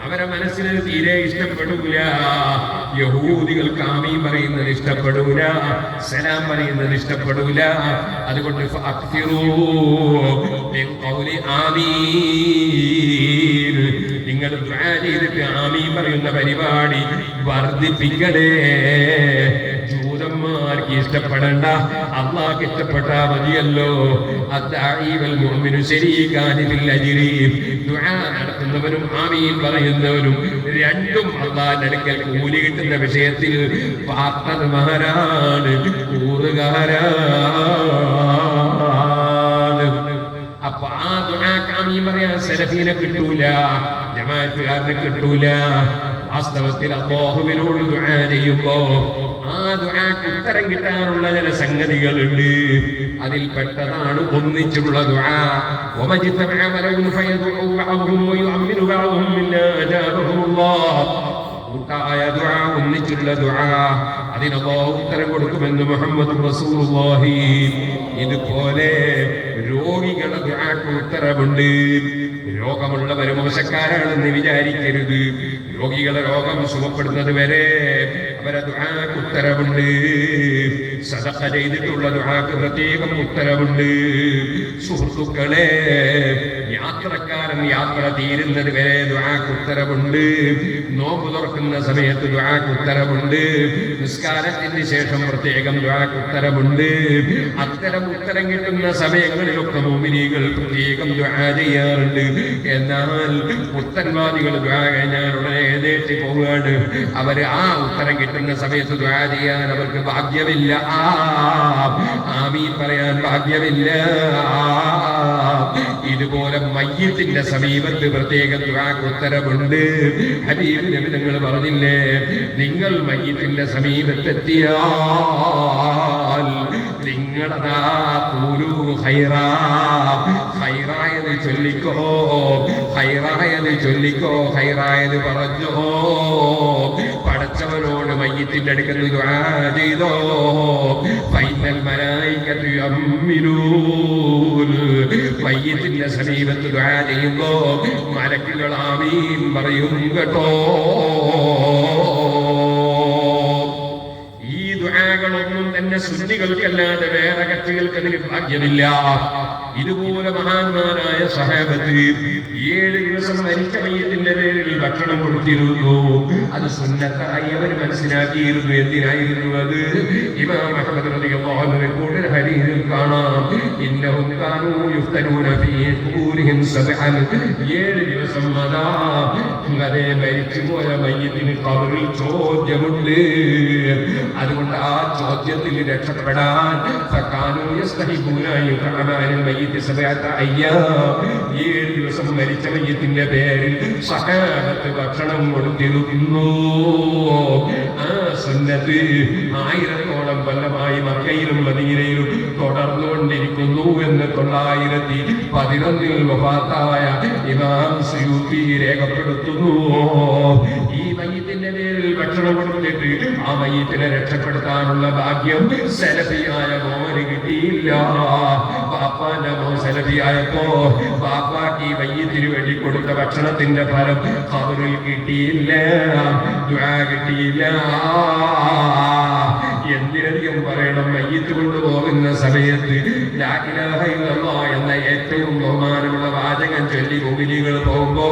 അവരെ മനസ്സിന് തീരെ ഇഷ്ടപ്പെടൂല. യഹൂദികൾക്ക് ആമീൻ പറയുന്നത് ഇഷ്ടപ്പെടൂല, സലാം പറയുന്നത് ഇഷ്ടപ്പെടൂല. അതുകൊണ്ട് ഫഅക്തിറൂ മിൻ ഖൗലി ആമീൻ, നിങ്ങൾ ദുആ ചെയ്തിട്ട് ആമീൻ പറയുന്ന പരിപാടി വർദ്ധിപ്പിക്കണേ. ജൂതന്മാർക്ക് ഇഷ്ടപ്പെടണ്ട, അള്ളാഹ്ക്ക് ഇഷ്ടപ്പെട്ടാ മതിയല്ലോ. ദുആ നടത്തുന്നവരും ആമീൻ പറയുന്നവരും രണ്ടും അള്ളാഹുവിന്റെ അടുക്കൽ കൂലി കിട്ടുന്ന വിഷയത്തിൽ പാർട്ണർമാരാണ്, കൂറുകാരാണ്. അപ്പൊ ആ ദുആക്ക് ആമീൻ പറയാൻ സലഫീനെ കിട്ടൂല, ജമാഅത്തുകാരനെ കിട്ടൂല. വാസ്തവത്തിൽ അല്ലാഹുവിനോട് ദുആ ചെയ്യുമ്പോ ആ ദുആക്ക് ഉത്തരം കിട്ടാനുള്ള ചില സംഗതികളുണ്ട്. അതിൽ പെട്ടതാണ് ഒന്നിച്ചുള്ള ദുആ. വമജ്തമഅ മലഉൻ ഫയദഉ ബഅദുഹും വയുഅമ്മിനു ബഅദുഹും ബില്ലാ അജാബഹുല്ലാഹ്. കൂട്ടായ ദുആ, ഒന്നിച്ചുള്ള ദുആ, അതിന് അല്ലാഹു ഉത്തരം കൊടുക്കുമെന്ന് മുഹമ്മദ് റസൂലുള്ളാഹി. ഇതുപോലെ രോഗികളുടെ ദുആക്ക് ഉത്തരമുണ്ട്. രോഗമുള്ളവർ മോശക്കാരാണെന്ന് വിചാരിക്കരുത്. രോഗികളെ രോഗം സുഖപ്പെടുന്നത് വരെ അവരെ ദുആക്ക് ഉത്തരമുണ്ട്. സദഖ ചെയ്തിട്ടുള്ള ദുആക്ക് പ്രത്യേകം ഉത്തരമുണ്ട്. സുഹൃത്തുക്കളെ, യാത്രക്കാരൻ യാത്ര തീരുന്നത് വരെ ദുആക്ക് ഉത്തരമുണ്ട്. നോമ്പ് തുറക്കുന്ന സമയത്ത് ദുആക്ക് ഉത്തരമുണ്ട്. നിസ്കാരത്തിന് ശേഷം പ്രത്യേകം ദുആക്ക് ഉത്തരമുണ്ട്. അത്തരം ഉത്തരം കിട്ടുന്ന സമയങ്ങളിലൊക്കെ മുഅ്മിനീകൾ പ്രത്യേകം ദുആ ചെയ്യാറുണ്ട്. എന്നാൽ പുത്തൻവാദികൾ ദുആ കഴിഞ്ഞാൽ ഉടനെ എഴുന്നേറ്റ് പോവുകയാണ്. അവര് ആ ഉത്തരം കിട്ടുന്ന സമയത്ത് ദുആ ചെയ്യാൻ അവർക്ക് ഭാഗ്യമില്ല, ആമീൻ പറയാൻ ഭാഗ്യമില്ല. ഇതുപോലെ മയ്യിത്തിന്റെ സമീപത്ത് പ്രത്യേക ദുആക്ക് ഉത്തരമുണ്ട്. ഹബീബ് നബി തങ്ങൾ പറഞ്ഞില്ലേ, നിങ്ങൾ മയ്യിത്തിന്റെ സമീപത്തെത്തിയാൽ നിങ്ങളതാ ഖൂലൂ ഖൈറാ, ഖൈറായത് ചൊല്ലിക്കോ, ഖൈറായത് ചൊല്ലിക്കോ, ഖൈറായത് പറഞ്ഞോ. പടച്ചവനോട് മയ്യിത്തിന്റെ അടുക്കൽ ദുആ ചെയ്തോ. ഫൈനൽ മലായികതു യഅ്മിനൂൻ, മയ്യിത്തിന്റെ സമീപത്ത് ദുആ ചെയ്യുമ്പോ മലക്കുകൾ ആമീൻ പറയും കേട്ടോ. ഈ ദുആകളൊന്നും തന്നെ സുന്നികൾക്കല്ലാതെ വേറെ കക്ഷികൾക്ക് അതിന് ഭാഗ്യമില്ല. ഇതുപോലെ മഹാന്മാരായ സഹാബത്ത് 7 ദിവസം മരിച്ച മയ്യിത്തിന്റെ പേരിൽ ഭക്ഷണം കൊടുത്തിരുന്നു. അത് സുന്നത്തായി അവർ മനസ്സിലാക്കിയിരുന്നു. എന്തിനായിരുന്നു അത്? ഇമാം അഹ്മദ് റളിയല്ലാഹു അൻഹു റിപ്പോർട്ടിൽ ഹദീസിൽ കാണാം, ഇന്നഹും കാനൂ യുഫ്തനൂന ഫീ ഖുബൂരിഹിം സബ്അൻ. 7 ദിവസം അതാ അതേ മരിച്ചുപോയ മയ്യിത്തിന് ഖബറിൽ ചോദ്യമുണ്ട്. അതുകൊണ്ട് ആ ചോദ്യത്തിൽ രക്ഷപ്പെടാൻ ഫകാനൂ യസ്തഹിബൂന യുഖഅമാനിൽ മയ്യിത്ത് സബഅത അയ്യാം. 7 ദിവസം മരിച്ച മയ്യിത്തിന്റെ പേരിൽ സഹാബത്ത് ഭക്ഷണം കൊടുത്തിരുന്നു. ആ സുന്നത്ത് 1000ഓളം കൊല്ലമായി മക്കയിലും മദീനയിലും തുടർന്നുകൊണ്ടിരിക്കുന്നു എന്ന് 911 വഫാത്തായ ഇമാം സുയൂത്തി രേഖപ്പെടുത്തുന്നു. ഈ മയ്യിത്തിന്റെ പേരിൽ ഭക്ഷണം കൊടുത്തിട്ട് ആ മയ്യിത്തിനെ രക്ഷപ്പെടുത്താനുള്ള ഭാഗ്യം സലഫിയായ മോന് കിട്ടിയില്ല. ബാപ്പാന്റെ മോൻ സലഫിയായപ്പോ ബാപ്പാക്ക് ഈ മയ്യിത്തിന് വേണ്ടി കൊടുത്ത ഭക്ഷണത്തിന്റെ ഫലം ഖബറിൽ കിട്ടിയില്ല, ദുആ കിട്ടിയില്ല. എന്തിനധികം പറയണം, മയ്യിത്ത് കൊണ്ടുപോകുന്ന സമയത്ത് ലാ ഇലാഹ ഇല്ലല്ലാഹ് എന്ന ഏറ്റവും ബഹുമാനമുള്ള വാചകം ചൊല്ലി മുഅ്മിനീങ്ങൾ പോകുമ്പോ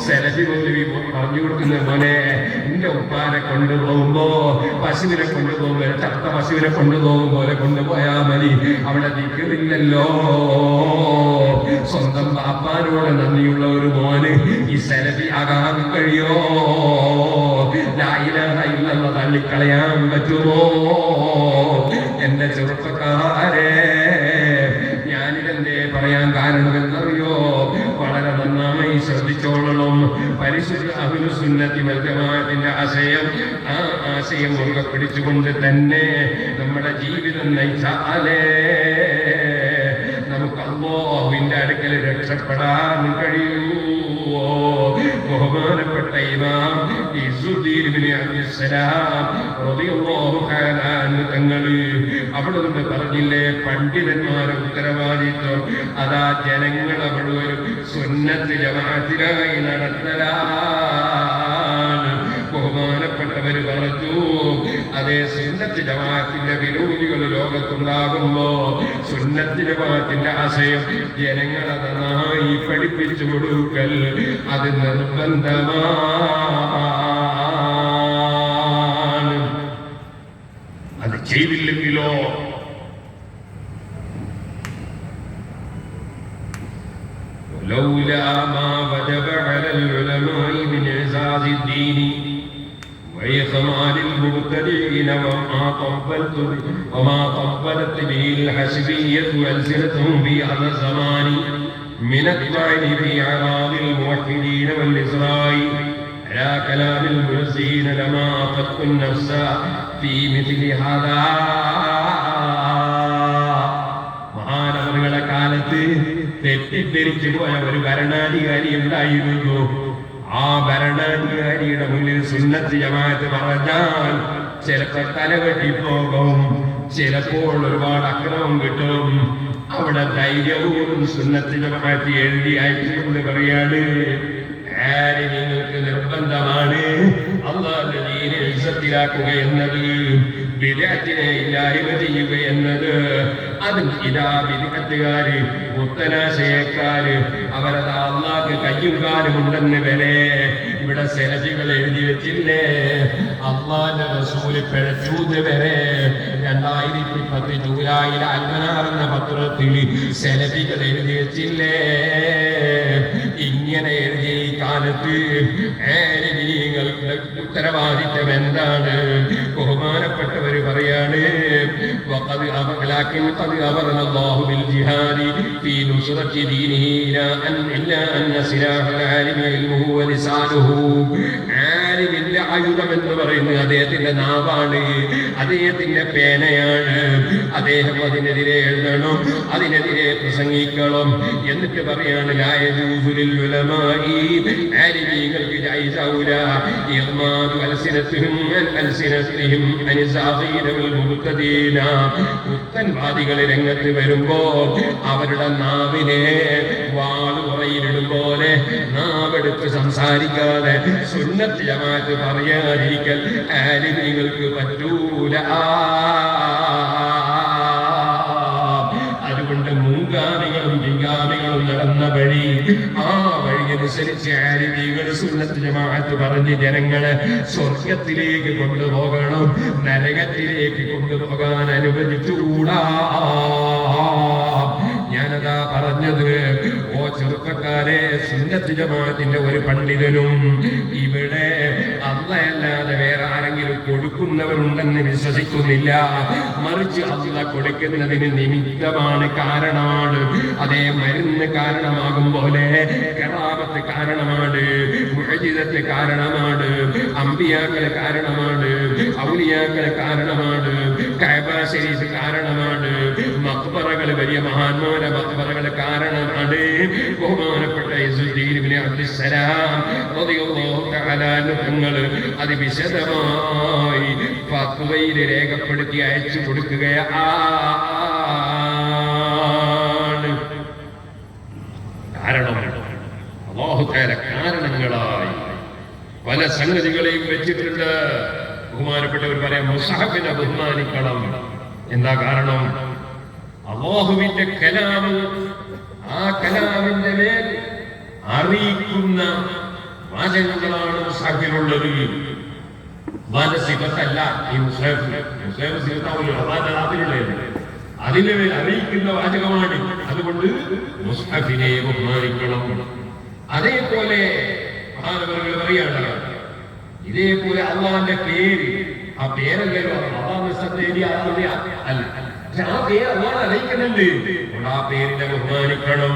സലഫി മൗലവി പറഞ്ഞു കൊടുക്കുന്ന പോലെ എന്റെ ഉപ്പാനെ കൊണ്ടുപോകുമ്പോ പശുവിനെ കൊണ്ടുപോകുമ്പോ ചത്ത പശുവിനെ കൊണ്ടുപോകും പോലെ കൊണ്ടുപോയാ മതി. അവിടെ ദിക്റില്ലല്ലോ. സ്വന്തം ബാപ്പാനോട് നന്ദിയുള്ള ഒരു മോന് ഈ സലഫി ആകാൻ കഴിയോ? ലാ ഇലാഹ ഇല്ലല്ലാഹ് തള്ളിക്കളയാൻ പറ്റുമോ? എന്റെ ചെറുപ്പക്കാരെ, ഞാനിതെന്തേ പറയാൻ കാരണമെന്നറിയോ? വളരെ നന്നായി ശ്രദ്ധിച്ചോളണം. പരിശുദ്ധ അഹ്ലുസുന്നത്തി വൽ ജമാഅത്തിന്റെ ആശയം, ആ ആശയം മുറുകെ പിടിച്ചുകൊണ്ട് തന്നെ നമ്മുടെ ജീവിതം നയിച്ചാലേ നമുക്ക് അല്ലാഹുവിന്റെ അടുക്കൽ രക്ഷപ്പെടാൻ കഴിയുമോ? ബഹുമാനപ്പെട്ട ഇമാം ഇസ്സുദ്ദീൻ ഇബ്നു അബ്ദുസ്സലാം റളിയല്ലാഹു തആല അൻഹു തങ്ങൾ അവിടെ നിന്ന് പറഞ്ഞില്ലേ, പണ്ഡിതന്മാരുടെ ഉത്തരവാദിത്വം അതാ ജനങ്ങളെ മുഴുവൻ സുന്നത്ത് ജമാഅത്തിനായി നടത്തലാണ്. ബഹുമാനപ്പെട്ടവര് പറഞ്ഞു, അതേ സുന്നത്ത് ജമാഅത്തിന്റെ വിരോധികൾ ലോകത്തുണ്ടാകുമ്പോ സുന്നത്ത് ജമാഅത്തിന്റെ ആശയം ജനങ്ങളെ നന്നായി പഠിപ്പിച്ചു കൊടുക്കൽ അത് നിർബന്ധമാണ്. അത് ചെയ്തില്ലെങ്കിലോ لولا ما وجب على العلماء من إعزاز الدين وإخمال المبتدعين وما طبلت به الحسبية ألسنتهم في هذا الزمان من الطعن في أعراض الموحدين والإسراء على كلام المنزهين لما أخذت النفس في مثل هذا. മഹാനവറുകളുടെ കാലത്ത് തെറ്റിദ്ധരിച്ചു പോയ ഒരു ഭരണാധികാരി ഉണ്ടായിരുന്നു. ആ ഭരണാധികാരിയുടെ മുന്നിൽ സുന്നത്ത് ജമാഅത്ത് പറഞ്ഞാൽ ചിലപ്പോൾ തലവെട്ടിപ്പോകും, ചിലപ്പോൾ ഒരുപാട് അക്രമം കിട്ടും. അവിടെ ധൈര്യവും സുന്നത്ത് ജമാഅത്ത് എഴുതി അയച്ചുകൊണ്ട് പറയാണ്, നിങ്ങൾക്ക് നിർബന്ധമാണ് അല്ലാഹുവിന്റെ ദീനെ ഇസ്സത്തിലാക്കുക എന്നത്, ബിദ്അത്തിനെ ഇല്ലായ്മ ചെയ്യുക എന്നത്. അതും ഇതാ ബിദ്അത്തുകാര് മുത്തനാശയക്കാര് അവരതാ അല്ലാഹുക്ക് കയ്യും കാലും ഉണ്ടെന്ന് വരെ ഇവിടെ സെലഫികൾ എഴുതി വെച്ചില്ലേ. അല്ലാഹുവിന്റെ റസൂൽ പിഴച്ചൂത് വരെ 2010 ജൂലൈയിൽ അൽമനാർ എന്ന പത്രത്തിൽ സെലഫികൾ എഴുതി വെച്ചില്ലേ. ഇങ്ങനെ എഴുതിയ ഈ കാലത്ത് ഉത്തരവാദിത്വം എന്താണ്? ബഹുമാനപ്പെട്ടവര് പറയാണ്, ആയുധം എന്ന് പറയുന്നത് അദ്ദേഹത്തിന്റെ നാവാണ്, അദ്ദേഹത്തിന്റെ പേനയാണ്. അദ്ദേഹം അതിനെതിരെ എഴുതണം, അതിനെതിരെ പ്രസംഗിക്കണം. എന്നിട്ട് പറയാണ്, ആലിമീങ്ങൾക്ക് ജൈസൗല ഇഗ്മാദു അൽസിനത്തുഹും അൽസിനത്തുഹും അനിസാഖീന വൽ മുബ്തദീന. പുത്തൻവാദികൾ രംഗത്ത് വരുമ്പോ അവരുടെ നാവിനെ വാളുറയിലിടും പോലെ നാവെടുത്ത് സംസാരിക്കാതെ സുന്നത്ത് ജമാഅത്ത് പറയാതിരിക്കൽ ആലിമീങ്ങൾക്ക് പറ്റൂല. അതുകൊണ്ട് മുൻഗാമികളും പിൻഗാമികളും നടന്ന വഴി, ആ വഴിയനുസരിച്ച് ആലിമീങ്ങൾ സുന്നത്ത് ജമാഅത്ത് പറഞ്ഞ് ജനങ്ങളെ സ്വർഗത്തിലേക്ക് കൊണ്ടുപോകണം, നരകത്തിലേക്ക് കൊണ്ടുപോകാൻ അനുവദിച്ചുകൂടാ. ഞാനതാ പറഞ്ഞത്, ഓ ചെറുപ്പക്കാരെ, സുന്നത്ത് ജമാഅത്തിന്റെ ഒരു പണ്ഡിതനും ഇവിടെ അല്ലാഹയല്ലാതെ വേറെ ആരെങ്കിലും കൊടുക്കുന്നവരുണ്ടെന്ന് വിശ്വസിക്കുന്നില്ല. മറിച്ച് അല്ലാഹ് കൊടുക്കുന്നതിന് നിമിത്തമാണ്, കാരണമാണ്. അതേ മരുന്ന് കാരണമാകും പോലെ കറാമത്ത് കാരണമാണ്, മുഅ്ജിസത്ത് കാരണമാണ്, അമ്പിയാക്കള് കാരണമാണ്, ഔലിയാക്കള് കാരണമാണ്, കഅബ ശരീഫ് കാരണമാണ്, മഖ്ബറകൾ വലിയ മഹാന്മാരുടെ മഖ്ബറകൾ കാരണമാണ്. ബഹുമാനപ്പെട്ട ഇസ്സുദ്ദീൻ ഇബ്നു അബ്ദുസ്സലാം റളിയല്ലാഹു തആല തങ്ങൾ അത് വിശദമായി ഫത്വയിൽ രേഖപ്പെടുത്തി അയച്ചു കൊടുക്കുകയാണ്. കാരണം അല്ലാഹു തആല കാരണങ്ങളായി പല സംഗതികളെയും വെച്ചിട്ടുണ്ട്. ബഹുമാനപ്പെട്ടവർ പറയാം മുസ്ഹഫിനെ ബഹുമാനിക്കണം. എന്താ കാരണം? അല്ലാഹുവിന്റെ കലാമ്, ആ കലാമിന്റെ മേൽ അറിയിക്കുന്ന വാചകങ്ങളാണ് മുസ്ഹഫിലുള്ളത്. സിഫത്തല്ല ഈ മുസ്ഹഫ്. മുസ്ഹഫ് സിഫത്താവുമല്ലോ, അതിന്റെ മേൽ അറിയിക്കുന്ന വാചകമാണ്. അതുകൊണ്ട് മുസ്ഹഫിനെ ബഹുമാനിക്കണം. അതേപോലെ പറയാണ്, ഇതേപോലെ അള്ളാന്റെ പേര്, ആ പേരല്ലല്ലോ അല്ല, പക്ഷെ ആ പേര് അള്ളാഹ് അറിയിക്കുന്നുണ്ട്. ആ പേരിനെ ബഹുമാനിക്കണം.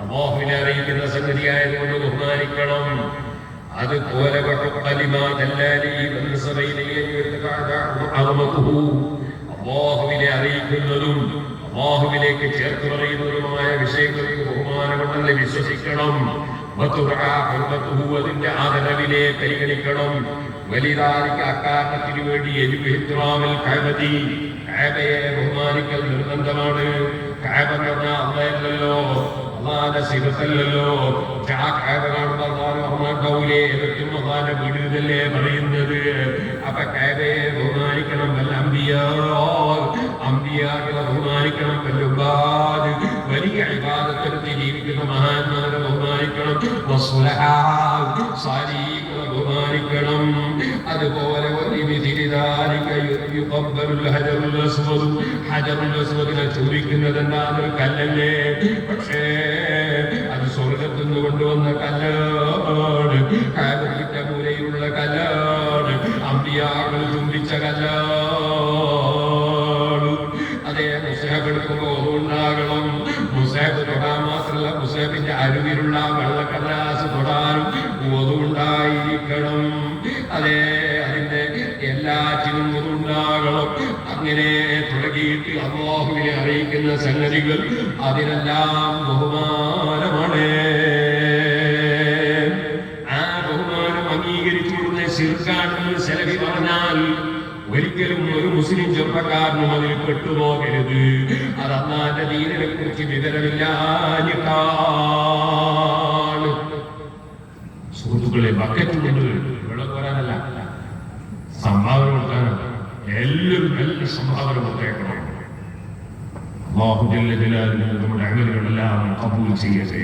അല്ലാഹുവിനെ അറിയിക്കുന്ന സംഗതിയായതുകൊണ്ട് ബഹുമാനിക്കണം. അതുപോലെ അല്ലാഹുവിനെ അറിയിക്കുന്നതും അല്ലാഹുവിലേക്ക് ചേർത്ത് പറയുന്നതുമായ വിഷയങ്ങൾക്ക് ബഹുമാനമുണ്ടെന്ന് വിശ്വസിക്കണം. അതിന്റെ ആദരവിനെ പരിഗണിക്കണം. വലിയ അക്കാരണത്തിന് വേണ്ടി കഅബയെ ബഹുമാനിക്കൽ നിർബന്ധമാണ്. കഅബ എന്ന് പറഞ്ഞാൽ അല്ലാഹല്ലോ, അല്ലാഹുവിന്റെ സിഫത്തല്ലല്ലോ. ആ കഅബ കാണുമ്പോൾ അല്ലാഹുവിനെ ഏതൊക്കെ അല്ലാഹുവിന്റെ വീടുതല്ലേ പറയുന്നത്. അപ്പൊ കഅബയെ ബഹുമാനിക്കണം. അമ്പിയാക്കളെ ബഹുമാനിക്കണം. വലിയ ഇബാദത്തെടുത്ത് ജീവിക്കുന്ന മഹാന്മാരെ ബഹുമാനിക്കണം. സാലിഹീങ്ങളെ ബഹുമാനിക്കണം. അതുപോലെ ഹജറുൽ ചോദിക്കുന്നത് എന്താണ്? കല്ലല്ലേ. പക്ഷേ അത് സ്വർഗത്തിൽ നിന്ന് കൊണ്ടുവന്ന കല്ലാണ്. കഅബയുടെ മൂലയിലുള്ള കല്ലാണ്. അമ്പിയാക്കൾ ചുംബിച്ച കല്ലാണ്. അതേ മുസ്ഹഫ് എടുക്കുമ്പോൾ അതുണ്ടാകണം. മുസ്ഹഫ് തൊടാൻ മാത്രമല്ല, മുസ്ഹഫിന്റെ അരുവിലുള്ള വെള്ളക്കടലാസ് തൊടാനും അതുണ്ടായിരിക്കണം. അതേ അതിന്റെ എല്ലാറ്റിനും അതുണ്ടാകണം. അങ്ങനെ തുടങ്ങിയിട്ട് അല്ലാഹുവിനെ അറിയിക്കുന്ന സംഗതികൾ അതിനെല്ലാം ബഹുമാനമാണ്. ആ ബഹുമാനം അംഗീകരിച്ചുകൊടുത്ത ശിർക്കാണെന്ന് സലഫി പറഞ്ഞാൽ ഒരിക്കലും ഒരു മുസ്ലിം ചെറുപ്പക്കാരനും അതിൽ പെട്ടുപോകരുത്. അത് അല്ലാഹുവിന്റെ ദീനിനെ കുറിച്ച് വിവരമില്ലാഞ്ഞിട്ടാണ്. സുഹൃത്തുക്കളെ, ബക്കറ്റ് കൊണ്ട് വെള്ളം കോരാനല്ല, സംഭാവന കൊടുക്കാനാണ്. എല്ലാവരും നല്ല സംഭാവന കൊടുത്തേക്കണം. അല്ലാഹു ജല്ല ജലാലുഹു നമ്മുടെ അമലുകളെല്ലാം ഖബൂൽ ചെയ്യട്ടെ.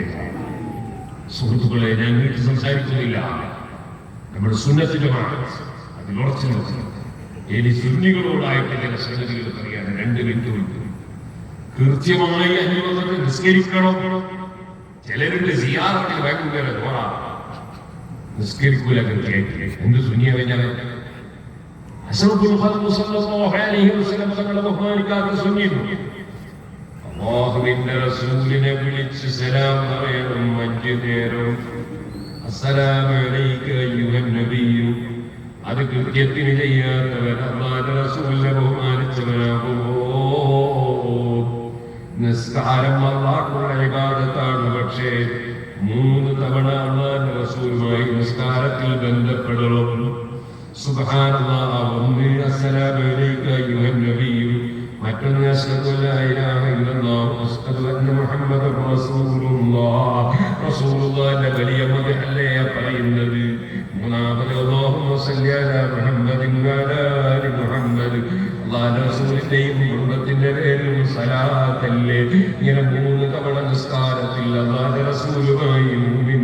സുഹൃത്തുക്കളെ, ഞാൻ വീട്ടിൽ സംസാരിക്കുന്നില്ല. നമ്മുടെ സുന്നത്തിന്റെ അതിൽ ഉറച്ചു നിൽക്കുന്നു. ഇനി സുന്നികളോടായിട്ട് ചില സംഗതികൾ പറയാണ്. 2 മിനിറ്റ് കൃത്യമായി 5 വക്ത് നിസ്കരിക്കണം. ചിലരുടെ സിയാറത്തിൽ ഭയങ്കര നിസ്കരിക്കൂല കൃത്യമായിട്ട്. എന്ത് സുന്നിയ കഴിഞ്ഞാൽ തങ്ങളെ ബഹുമാനിക്കാത്ത സുന്നിയുന്നു. അല്ലാഹുവിന്റെ റസൂലിനെ വിളിച്ച് സലാം പറയണം 5 നേരം. അസ്സലാമു അലൈക അയ്യുഹൻ നബിയ്യു. അത് കൃത്യത്തിന് ചെയ്യാത്തവൻ അല്ലാഹുവിന്റെ റസൂലിനെ ബഹുമാനിച്ചവനാകുമോ? നിസ്കാരം അല്ലാഹുവിന്റെ ഇബാദത്താണ്. പക്ഷേ 3 തവണ അല്ലാഹുവിന്റെ റസൂലുമായി നിസ്കാരത്തിൽ ബന്ധപ്പെടണം. സുബ്ഹാനല്ലാഹ്. ഒന്ന് അസ്സലാമു അലൈക അയ്യുഹൻ നബിയ്യു. മറ്റൊന്ന് അശ്ഹദു അല്ലാ ഇലാഹ ഇല്ലല്ലാഹ് വഅശ്ഹദു അന്ന മുഹമ്മദൻ റസൂലുള്ളാഹ്. റസൂലുള്ളാഹിന്റെ വലിയ മദഹല്ലേ പറയുന്നത്. മൂന്നാമത് അല്ലാഹുമ്മ സ്വല്ലി അലാ മുഹമ്മദിൻ വഅലാ ആലി മുഹമ്മദ്. അല്ലാഹുവിന്റെ റസൂലിന്റെയും കുടുംബത്തിന്റെ പേരിലും സലാത്തല്ലേ. ഇങ്ങനെ 3 തവണ നിസ്കാരത്തിൽ അല്ലാഹുവിന്റെ റസൂലുമായി മുഅ്മിൻ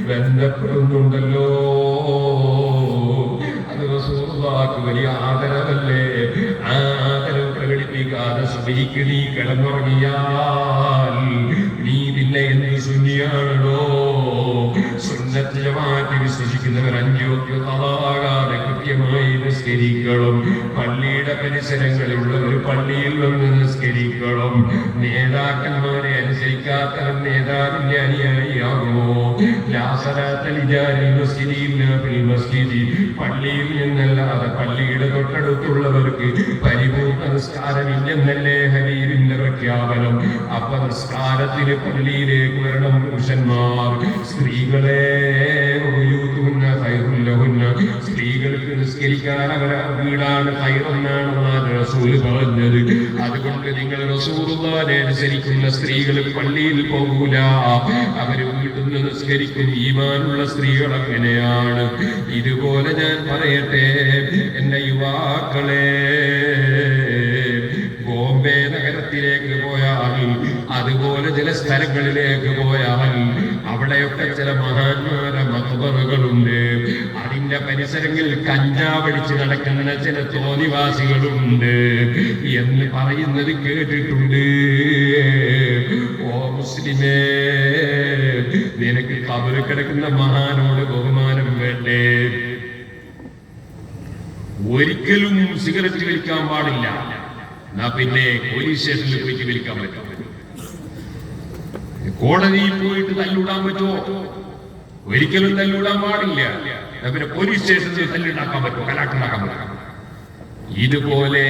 ബന്ധപ്പെടുന്നുണ്ടല്ലോ. അത് റസൂലുള്ളാഹിക്ക് വലിയ ആദരവല്ലേ. ആ ആദരവ് പ്രകടിപ്പിക്കാതെ സുബഹിക്ക് നീ കിടന്നുറങ്ങിയാൽ നീ പിന്നെ എന്ത് സുന്നിയാണോ? സുന്നത്ത് ജമാഅത്ത് വിശ്വസിക്കുന്നവർ 5 വക്ത് ഖളാകാതെ കൃത്യമായി നിസ്കരിക്കണം. പള്ളിയുടെ പരിസരങ്ങളിലുള്ളവർ പള്ളിയിൽ വന്ന് നിസ്കരിക്കണം. നേതാക്കന്മാരെ അനുസരിക്കാത്തവൻ നേതാവിന്റെ അനുയായിയാകുമോ? പള്ളിയിൽ നിന്നല്ലാതെ പള്ളിയുടെ തൊട്ടടുത്തുള്ളവർക്ക് പരിപൂർണ്ണ നിസ്കാരമില്ലെന്നല്ലേ ഹബീബിന്റെ പ്രഖ്യാപനം. അപ്പൊ നിസ്കാരത്തിന് പള്ളിയിലേക്ക് വരണം സ്ത്രീകളെ. സ്ത്രീകൾക്ക് നിസ്കരിക്കാൻ അവരെ വീടാണ് ഖൈറെന്നാണ് അല്ലാഹുവിന്റെ റസൂൽ പറഞ്ഞത്. അതുകൊണ്ട് നിങ്ങൾ റസൂലുള്ളാഹിനെ അനുസരിക്കുന്ന സ്ത്രീകൾ പള്ളിയിൽ പോകൂല, അവര് വീട്ടിൽ നിന്ന് നിസ്കരിക്കും. ഈമാനുള്ള സ്ത്രീകൾ അങ്ങനെയാണ്. ഇതുപോലെ ഞാൻ പറയട്ടെ എന്റെ യുവാക്കളെ, ബോംബെ നഗരത്തിലേക്ക് പോയാൽ, അതുപോലെ ചില സ്ഥലങ്ങളിലേക്ക് പോയാൽ അവിടെയൊക്കെ ചില മഹാന്മാരെ മഖ്ബറുകളുണ്ട്. അതിന്റെ പരിസരങ്ങളിൽ കഞ്ചാവടിച്ച് നടക്കുന്ന ചില തോന്നിവാസികളുണ്ട് എന്ന് പറയുന്നത് കേട്ടിട്ടുണ്ട്. ഓ മുസ്ലിമേ, നിനക്ക് ഖബറിൽ കിടക്കുന്ന മഹാനോട് ബഹുമാനം വേണ്ടേ? ഒരിക്കലും സിഗരറ്റ് വലിക്കാൻ പാടില്ല. എന്നാ പിന്നെ പോലീസ് സ്റ്റേഷനിൽ പോയിട്ട് വലിക്കാൻ പറ്റും? കോടതിയിൽ പോയിട്ട് തല്ലിടാൻ പറ്റുമോ? ഒരിക്കലും തല്ലിടാൻ പാടില്ല. പിന്നെ പോലീസ് സ്റ്റേഷനിൽ തല്ലുണ്ടാക്കാൻ പറ്റുമോ? കലാട്ടുണ്ടാക്കാൻ പറ്റും. ഇതുപോലെ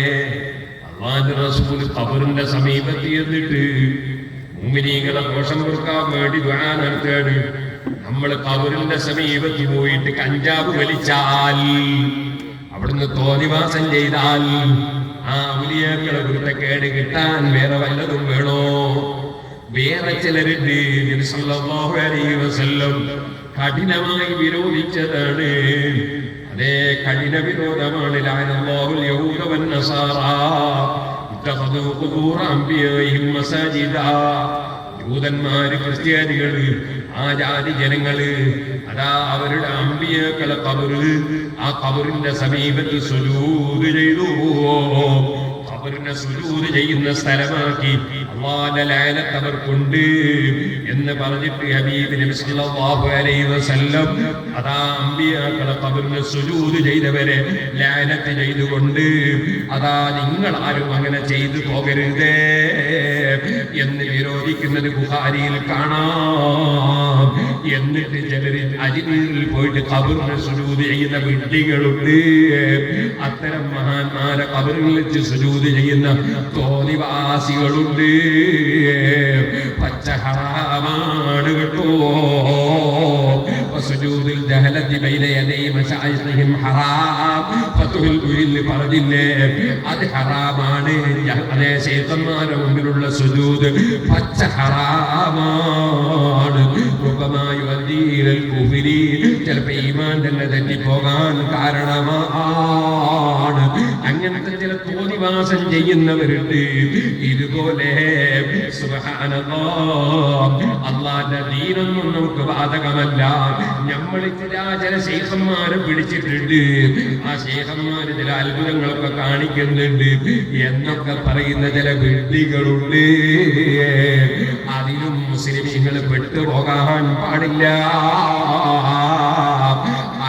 അല്ലാഹുവിന്റെ റസൂൽ ഖബറിന്റെ സമീപത്ത് എന്നിട്ട് മുഅ്മിനീങ്ങളെ ദോഷം പൊറുക്കാൻ വേണ്ടി ദുആ നടത്തുകയാണ്. നമ്മൾ ഖബറിന്റെ സമീപത്ത് പോയിട്ട് കഞ്ചാവ് വലിച്ചാൽ, അവിടുന്ന് തോന്നിവാസം ചെയ്താൽ, ആ ഔലിയാക്കളെ കുരുത്തക്കേട് കിട്ടാൻ വേറെ വല്ലതും വേണോ? വേറെ ചിലരുണ്ട് നബി സല്ലല്ലാഹു അലൈഹി വസല്ലം കഠിനമായി വിരോധിച്ചതാണ്. അതേ കഠിന വിരോധമാണ്. ലഅനല്ലാഹുൽ യഹൂദ വന്നസാറാ ഇത്തഖദൂ ഖുബൂറ അംബിയാഇഹിം മസാജിദാ. യൂദന്മാര്, ക്രിസ്ത്യാനികള്, ആ ജാതി ജനങ്ങള് അതാ അവരുടെ അമ്പിയാക്കളെ ഖബറ്, ആ ഖബറിന്റെ സമീപത്ത് സുജൂദ് ചെയ്തു. ഖബറിനെ സുജൂദ് ചെയ്യുന്ന സ്ഥലമാക്കി അല്ലാഹുവിന്റെ ലഅനത്ത് അവർക്കുണ്ട് എന്ന് പറഞ്ഞിട്ട് ഹബീബ് നബി സല്ലല്ലാഹു അലൈഹി വസല്ലം അതാ അമ്പിയാക്കളെ ഖബറിനെ സുജൂദ് ചെയ്തവരെ ലഅനത്ത് ചെയ്തുകൊണ്ട് അതാ നിങ്ങൾ ആരും അങ്ങനെ ചെയ്തു പോകരുതേ എന്ന് വിരോധിക്കുന്നത് ബുഖാരിയിൽ കാണാം. എന്നിട്ട് ചിലര് അജ്മീറിൽ പോയിട്ട് ഖബറിനെ സുജൂദ് ചെയ്യുന്ന വിഡ്ഢികളുണ്ട്. അത്തരം മഹാന്മാരെ ഖബറിൽ വെച്ച് സുജൂദ് ചെയ്യുന്ന തോന്നിവാസികളുണ്ട്. പച്ച ഹറാമാണ് കേട്ടോ. സുജൂദുൽ ജഹലത്തി ബൈന യദൈ മശായിഖിഹിം ഹറാം. ഫതുൽ ഖുരിൽ പറഞ്ഞില്ലേ, അത് ഹറാമാണ്. അതേ ശൈത്താന്മാരുടെ മുമ്പിലുള്ള സുജൂദ് പച്ച ഹറാമാണ്. ചിലപ്പോ ഈമാൻ തന്നെ തെറ്റിപ്പോകാൻ കാരണമാണ്. അങ്ങനത്തെ ചില തോന്നിവാസം ചെയ്യുന്നവരുണ്ട്. ഇതുപോലെ സുബ്ഹാനല്ലാഹ്, അല്ലാഹുവിന്റെ ദീനൊന്നും നമുക്ക് ബാധകമല്ല. നമ്മൾ ചില ശൈഖന്മാരെ പിടിച്ചിട്ടുണ്ട്. ആ ശൈഖന്മാര് ചില അത്ഭുതങ്ങളൊക്കെ കാണിക്കുന്നുണ്ട് എന്നൊക്കെ പറയുന്ന ചില വിഡ്ഢികളുണ്ട്. അതിലും മുസ്ലിമീങ്ങൾ പെട്ടുപോകാൻ പാടില്ല.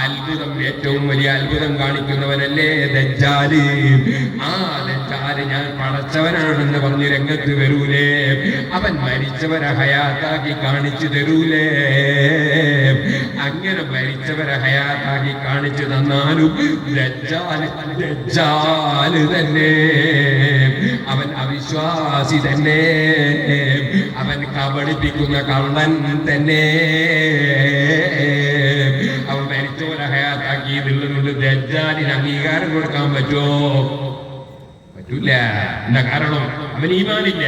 അത്ഭുതം, ഏറ്റവും വലിയ അത്ഭുതം കാണിക്കുന്നവനല്ലേ ദജ്ജാല്. ആ ദജ്ജാല് ഞാൻ പടച്ചവനാണെന്ന് പറഞ്ഞ് രംഗത്ത് വരൂലേ? അവൻ മരിച്ചവരെ ഹയാത്താക്കി കാണിച്ചു തരൂലേ? അങ്ങനെ മരിച്ചവരെ ഹയാത്താക്കി കാണിച്ചു തന്നാലും ദജ്ജാല് തന്നെ. അവൻ അവിശ്വാസി തന്നെ. അവൻ കബളിപ്പിക്കുന്ന കള്ളൻ തന്നെ. അവൻ മരിച്ചവരെ ഹയാത്താക്കി എന്നുള്ളത് ദജ്ജാലിന് അംഗീകാരം കൊടുക്കാൻ പറ്റുമോ? പറ്റൂല. എന്താ കാരണം? അവൻ ഈമാനില്ല.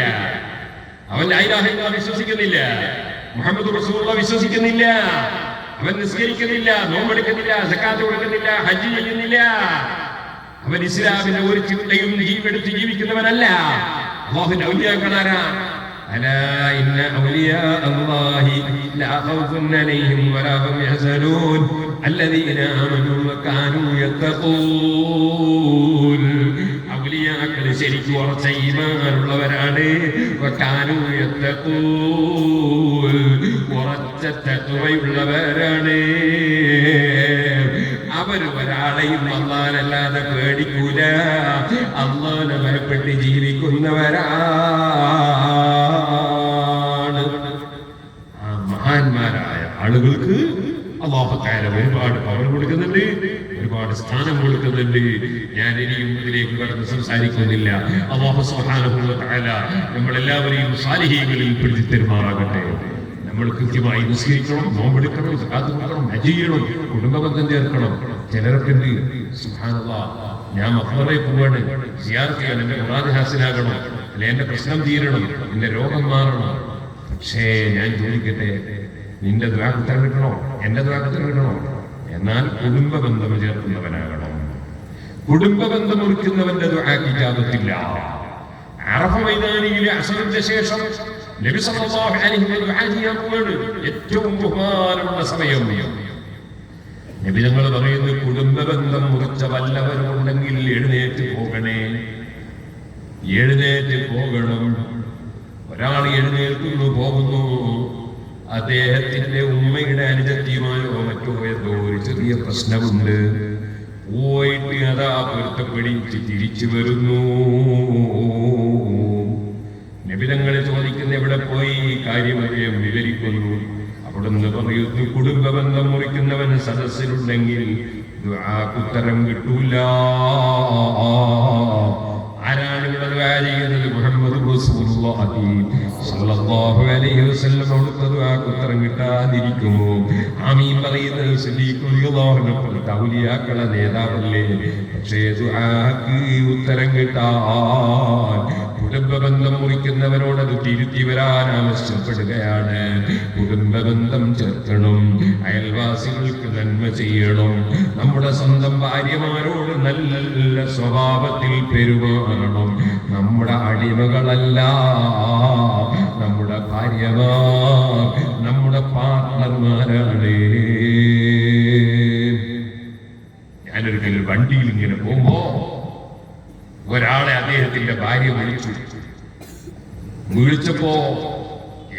അവൻ ലാ ഇലാഹ ഇല്ലല്ലാഹ് വിശ്വസിക്കുന്നില്ല. മുഹമ്മദ് റസൂലുള്ളാഹി വിശ്വസിക്കുന്നില്ല. അവൻ നിസ്കരിക്കുന്നില്ല, നോമ്പെടുക്കുന്നില്ല, സക്കാത്ത് കൊടുക്കുന്നില്ല, ഹജ്ജ് ചെയ്യുന്നില്ല. അവൻ ഇസ്ലാമിന്റെ ഒരു ചിന്തയും ജീവെടുത്ത് ജീവിക്കുന്നവനല്ല. അല്ലാഹുവിന്റെ ഔലിയാക്കളാരാ? അലാ ഇന്ന ഔലിയാ അല്ലാഹി ലാ ഖൗഫുൻ അലൈഹിം വലാ ഹും യഹ്സനൂൻ അല്ലദീന ആമനൂ വകാനൂ യത്തഖൂൻ. ഔലിയാക്കൾ ശരിക്കും ഉറച്ച ഈമാനുള്ളവരാണ്. വകാനൂ യത്തഖൂൻ, ഉറച്ച തഖ്വയുള്ളവരാണ്. അവർ ഒരാളെയും അല്ലാഹുവല്ലാതെ പേടിക്കൂല. അല്ലാഹുവിനെ ഭയപ്പെട്ട് ജീവിക്കുന്നവരാണ്. ആ മഹാന്മാരായ ആളുകൾക്ക് അല്ലാഹു തആല ഒരുപാട് പവർ കൊടുക്കുന്നുണ്ട്, ഒരുപാട് സ്ഥാനം കൊടുക്കുന്നുണ്ട്. ഞാൻ ഇനിയും ഇതിലേക്ക് കടന്ന് സംസാരിക്കുന്നില്ല. അല്ലാഹു സുബ്ഹാനഹു വ തആല നമ്മളെല്ലാവരെയും സാലിഹീങ്ങളിൽ പെടുത്തി തരുമാറാകട്ടെ. നമ്മൾ കൃത്യമായി നിസ്കരിക്കണം, നോമ്പെടുക്കണം, സക്കാത്ത് കൊടുക്കണം, ഹജ്ജ് ചെയ്യണം, കുടുംബബന്ധം ചേർക്കണം. ചിലരൊക്കെ ഉണ്ട് സുബ്ഹാനല്ലാഹ്, ഞാൻ മക്ബറയിൽ പോവാണ്, സിയാറത്ത് ചെയ്യാൻ, എന്റെ മുറാദ് ഹാസിലാകണം, അല്ലെ എന്റെ പ്രശ്നം തീരണം, എന്റെ രോഗം മാറണം. പക്ഷേ ഞാൻ ചോദിക്കട്ടെ, നിന്റെ ദുആക്ക് ഉത്തരം കിട്ടണോ? എന്റെ ദുആക്ക് ഉത്തരം കിട്ടണോ? എന്നാൽ കുടുംബ ബന്ധം ചേർക്കുന്നവനാകണം. കുടുംബ ബന്ധം ഒരുക്കുന്നവന്റെ ദുആക്ക് ഇജാബത്തില്ല. അറഫ മൈതാനിയിലെ അസ്റിന്റെ ശേഷം നബി സല്ലല്ലാഹു അലൈഹി വസല്ലം ദുആ ചെയ്യാൻ പോവാണ്. ഏറ്റവും ബഹുമാനമുള്ള സമയം. നബി തങ്ങൾ പറയുന്നു, കുടുംബ ബന്ധം മുറിച്ച വല്ലവരുണ്ടെങ്കിൽ എഴുന്നേറ്റ് പോകണേ, എഴുന്നേറ്റ് പോകണം. ഒരാൾ എഴുന്നേൽക്കുന്നു, പോകുന്നു, അദ്ദേഹത്തിന്റെ ഉമ്മയുടെ അനുജത്തിയുമായോ മറ്റോ എന്തോ ഒരു ചെറിയ പ്രശ്നമുണ്ട്, പോയിട്ട് അതാ പൊരുത്തപ്പെടിച്ച് തിരിച്ചു വരുന്നു. നബിതങ്ങൾ ചോദിക്കുന്ന എവിടെ പോയി, കാര്യം അദ്ദേഹം വിവരിക്കുന്നു. അവിടുന്ന് പറയുന്നു, കുടുംബ ബന്ധം മുറിക്കുന്നവൻ സദസ്സിലുണ്ടെങ്കിൽ ദുആക്ക് ഉത്തരം കിട്ടൂല. ആരാണ് ഇവിടെ ദുആ ചെയ്യുന്നത്? മുഹമ്മദ് റസൂലുള്ളാഹി സ്വല്ലല്ലാഹു അലൈഹി വസല്ലം. അവിടുത്തെ ദുആക്ക് ഉത്തരം കിട്ടാതിരിക്കുമോ? ആമീൻ പറയുന്നത് സിദ്ദീഖ് റളിയല്ലാഹു അൻഹു ഔലിയാക്കളുടെ നേതാവല്ലേ. പക്ഷേ ദുആക്ക് ഉത്തരം കിട്ടാൻ കുടുംബ ബന്ധം മുറിക്കുന്നവരോട് അത് തിരുത്തി വരാൻ ആവശ്യപ്പെടുകയാണ്. കുടുംബ ബന്ധം ചേർക്കണം, അയൽവാസികൾക്ക് നന്മ ചെയ്യണം, നമ്മുടെ സ്വന്തം ഭാര്യമാരോട് നല്ല സ്വഭാവത്തിൽ പെരുമാറണം. നമ്മുടെ അടിമകളല്ല നമ്മുടെ ഭാര്യമാർ, നമ്മുടെ പാർട്ട്ണർമാരാണ്. ഞാനൊരിക്കൽ വണ്ടിയിൽ ഇങ്ങനെ പോകുമ്പോ ഒരാളെ അദ്ദേഹത്തിന്റെ ഭാര്യ വിളിച്ചപ്പോ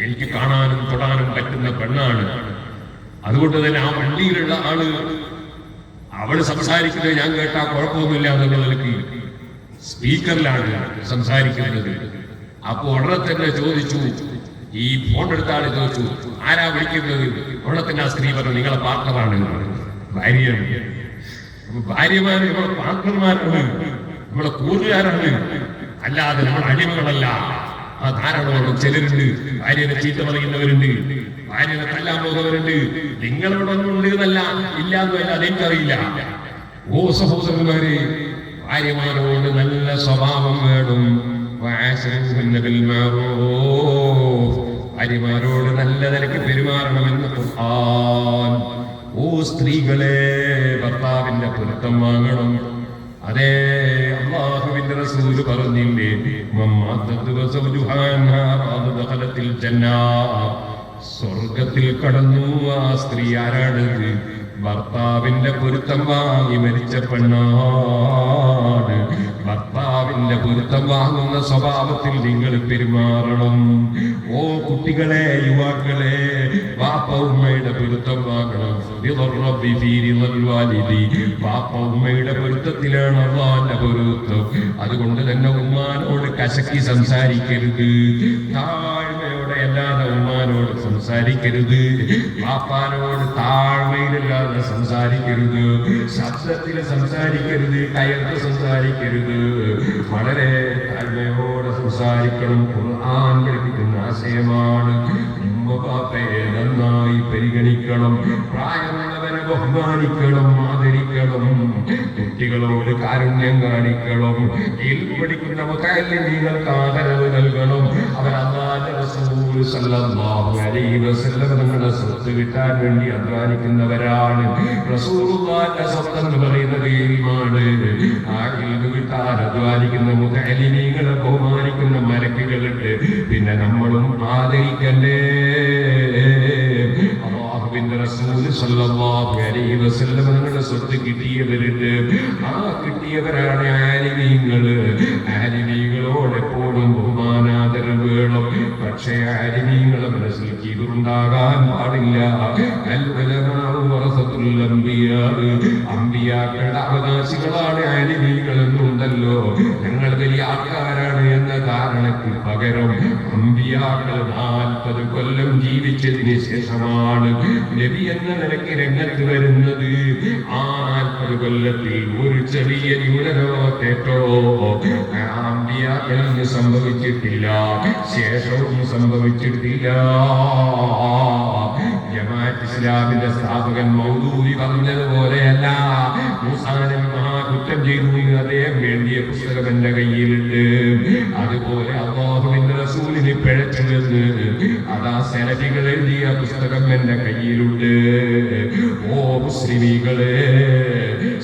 എനിക്ക് കാണാനും തൊടാനും പറ്റുന്ന പെണ്ണാണ്. അതുകൊണ്ട് തന്നെ ആ വണ്ടിയിലുള്ള ആള് അവള് സംസാരിക്കുന്നത് ഞാൻ കേട്ടാ കുഴപ്പമൊന്നുമില്ല എന്നുള്ളതിലേക്ക് സ്പീക്കറിലാണ് സംസാരിക്കുന്നത്. അപ്പൊ ഉടനെ തന്നെ ചോദിച്ചു, ഈ ഫോൺ എടുത്ത ആള് ചോദിച്ചു, ആരാ വിളിക്കുന്നത്? ഉടനെ തന്നെ ആ സ്ത്രീ പറഞ്ഞു, നിങ്ങളെ പാർട്ട്ണറാണ്, ഭാര്യയാണ്. ഭാര്യമാര് നമ്മളെ പാർട്ട്ണർമാരാണ്, നമ്മളെ കൂറുകാരാണ്, അല്ലാതെ നമ്മുടെ അടിമകളല്ല. ആ ധാരാളം ചിലരുണ്ട്, ഭാര്യനെ ചീത്ത പറയുന്നവരുണ്ട്, ഭാര്യനെ തല്ലാൻ പോകുന്നവരുണ്ട്. നിങ്ങളിവിടെ ഉണ്ട് എന്നല്ല, ഇല്ലാന്നല്ല, അതെനിക്കറിയില്ല. ഓ സഹോദരന്മാരെ, ഭാര്യമാരോട് നല്ല സ്വഭാവം വേണം. ഭാര്യമാരോട് നല്ല നിലയ്ക്ക് പെരുമാറണമെന്ന് ഖുർആൻ. ഓ സ്ത്രീകളെ, ഭർത്താവിന്റെ പൊരുത്തം വാങ്ങണം. അതേ അല്ലാഹുവിന്റെ റസൂൽ പറഞ്ഞില്ലേ, സ്വർഗത്തിൽ കടന്നു. ആ സ്ത്രീ ആരാണത്? ഭർത്താവിന്റെ പൊരുത്തം വാങ്ങി മരിച്ച പെണ്ണാണ്. ഭർത്താവിന്റെ പൊരുത്തം വാങ്ങുന്ന സ്വഭാവത്തിൽ നിങ്ങൾ പെരുമാറണം. ഓ കുട്ടികളെ, യുവാക്കളെ, വാപ്പ ഉമ്മയുടെ പൊരുത്തം വാങ്ങണം. വാപ്പ ഉമ്മയുടെ പൊരുത്തത്തിലാണ് അല്ലാഹുവിന്റെ പൊരുത്തം. അതുകൊണ്ട് തന്നെ ഉമ്മാനോട് കശക്കി സംസാരിക്കരുത്, താഴ്മയോടെ അല്ലാതെ ഉമ്മാനോട് സംസാരിക്കരുത്. വാപ്പാനോട് താഴ്മയിലല്ലാതെ സംസാരിക്കരുത്, ശബ്ദത്തിൽ സംസാരിക്കരുത്, കയർത്ത് സംസാരിക്കരുത്. വളരെ താഴ്മയോടെ സംസാരിക്കണം. ഖുർആൻ പഠിപ്പിക്കുന്ന ആശയമാണ്. ഉമ്മ-ബാപ്പയെ നന്നായി പരിഗണിക്കണം, പ്രായമുള്ളവരെ ബഹുമാനിക്കണം, ആദരിക്കണം, കുട്ടികളോട് കാരുണ്യം കാണിക്കണം. പഠിക്കുന്ന മുതഅല്ലിമീങ്ങൾക്ക് ആദരവ് നൽകണം. അവർ അല്ലാഹുവിന്റെ റസൂൽ സല്ലല്ലാഹു അലൈഹി വസല്ലം തങ്ങളുടെ സ്വത്ത് കിട്ടാൻ വേണ്ടി അധ്വാനിക്കുന്നവരാണ്. റസൂലുള്ളാഹിന്റെ സ്വത്ത് എന്ന് പറയുന്നത് ഇൽമാണ്. ആ ഇൽമ് കിട്ടാൻ അധ്വാനിക്കുന്ന മുതഅല്ലിമീങ്ങളെ ബഹുമാനിക്കുന്ന മലക്കുകളുണ്ട്. പിന്നെ നമ്മളും ആദരിക്കണ്ടേ. അല്ലാഹുവിന്റെ റസൂൽ സല്ലല്ലാഹു അലൈഹി വസല്ലം തങ്ങളുടെ സ്വത്ത് കിട്ടിയവരുണ്ട്. ആ കിട്ടിയവരാണ് ആലിമീങ്ങൾ. ആലിമീങ്ങളോട് എപ്പോഴും ബഹുമാനാദരവ് വേണം. പക്ഷേ ആലിമീങ്ങളെ മനസ്സിൽ കിബറുണ്ടാകാൻ പാടില്ല. അമ്പിയാക്കളുടെ അവകാശികളാണ് ആലിമീങ്ങൾ എന്നുണ്ടല്ലോ. ഞങ്ങൾ വലിയ ആൾക്കാരാണ് എന്ന ധാരണയ്ക്ക് പകരം അമ്പിയാക്കൾ 40 കൊല്ലം ജീവിച്ചതിന് ശേഷമാണ് നബി എന്ന നിലയ്ക്ക് രംഗത്ത് വരുന്നത്. ആ 40 കൊല്ലത്തിൽ ഒരു ചെറിയ ന്യൂനതോ തെറ്റോ അമ്പിയാക്കളിൽ സംഭവിച്ചിട്ടില്ല, ശേഷവും സംഭവിച്ചിട്ടില്ല. ജമാഅത്ത് ഇസ്ലാമിന്റെ സ്ഥാപകൻ മൗദൂദി പറഞ്ഞതുപോലെയല്ല. മൂസാ നബി മഹാകുറ്റം ചെയ്തു, അദ്ദേഹം വേണ്ടിയ പുസ്തകം എന്റെ കയ്യിലുണ്ട്. അതുപോലെ അല്ലാഹുവിന്റെ റസൂലിന് പിഴച്ചുവെന്ന് അതാ സലഫികൾ എഴുതിയ പുസ്തകം എന്റെ കയ്യിലുണ്ട്. ഓ മുസ്ലിമീകളെ,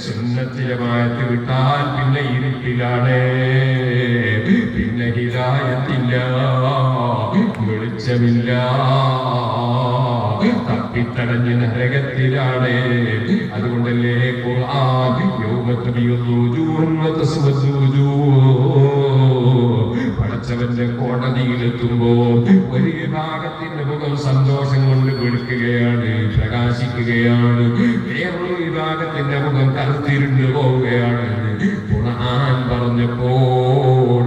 സുന്നത്ത് ജമാഅത്ത് വിട്ടാൽ പിന്നെ ഇരുട്ടിലാണ്, പിന്നെ ഹിദായത്തില്ല, വെളിച്ചമില്ല, തപ്പിത്തടഞ്ഞ് നരകത്തിലാണ്. അതുകൊണ്ടല്ലേ ഖുർആൻ പടച്ചവന്റെ കോടതിയിലെത്തുമ്പോ ഒരു വിഭാഗത്തിന്റെ മുഖം സന്തോഷം കൊണ്ട് വെളുക്കുകയാണ്, പ്രകാശിക്കുകയാണ്. വേറൊരു വിഭാഗത്തിന്റെ മുഖം കറുത്തിരുണ്ട് പോവുകയാണ്. ഖുർആൻ പറഞ്ഞപ്പോൾ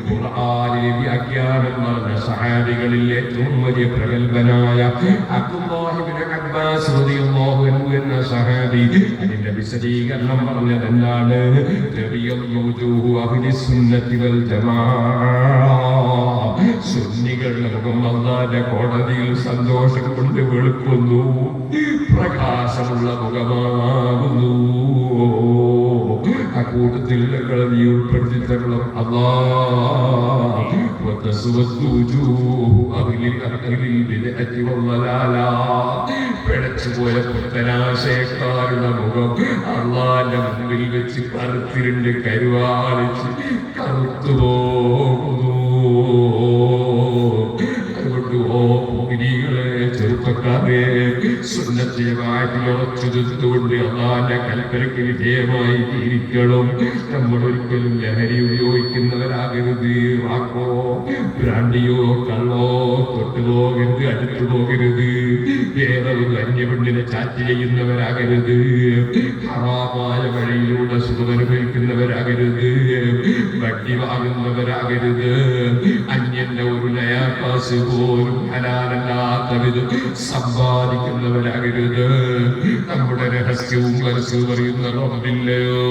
ഖുർആനിലെ വ്യാഖ്യാനം പറഞ്ഞ സഹാബികളിൽ ഏറ്റവും വലിയ പ്രഗൽഭനായ അബ്ദുല്ലാഹി ഇബ്നു അബ്ബാസ് റളിയല്ലാഹു അൻഹു എന്ന സഹാബി അതിന്റെ വിശദീകരണം പറഞ്ഞത് എന്താണ്? അഹ്ലുസുന്നത്തി വൽ ജമാഅ, സുന്നികളുടെ മുഖം അല്ലാഹുവിന്റെ കോടതിയിൽ സന്തോഷം കൊണ്ട് വെളുക്കുന്നു, പ്രകാശമുള്ള മുഖമാകുന്നു. ആ കൂട്ടത്തിൽ നീ ഉൾപ്പെടുത്തി തരണം പിഴച്ചുപോയ പുത്തനാശയക്കാരുടെ മുഖം അള്ളാന്റെ മുമ്പിൽ വെച്ച് കറുത്തിരുണ്ട് കരുവാളിച്ച് കറുത്തുപോകുന്നു. അതുകൊണ്ട് ഓ മുഅ്മിനീങ്ങളെ, ചെറുപ്പക്കാരെ, സുന്നത്ത് ജമാഅത്തിൽ ഉറച്ചു നിന്നുകൊണ്ട് അള്ളാന്റെ കൽപ്പനയ്ക്ക് വിധേയമായി ജീവിക്കണം. നമ്മൾ ഒരിക്കലും ലഹരി ഉപയോഗിക്കുന്നവരാകരുത്. വാക്കോ ഭ്രാന്തിയോ കള്ളോ തൊട്ടു പോകരുത്, അടുത്തു പോകരുത്. വേറെ ഒരു അന്യപെണ്ണിനെ ചാറ്റ് ചെയ്യുന്നവരാകരുത്. ഹറാമായ വഴിയിലൂടെ സുഖമനുഭവിക്കുന്നവരാകരുത്. വട്ടി വാങ്ങുന്നവരാകരുത്. അന്യന്റെ ഒരു നയാകാശ് പോലും ഹലാലല്ലാത്ത വിധം സമ്പാദിക്കുന്നവരാകരുത്. നമ്മുടെ രഹസ്യവും മനസ്സും അറിയുന്ന റബ്ബില്ലയോ,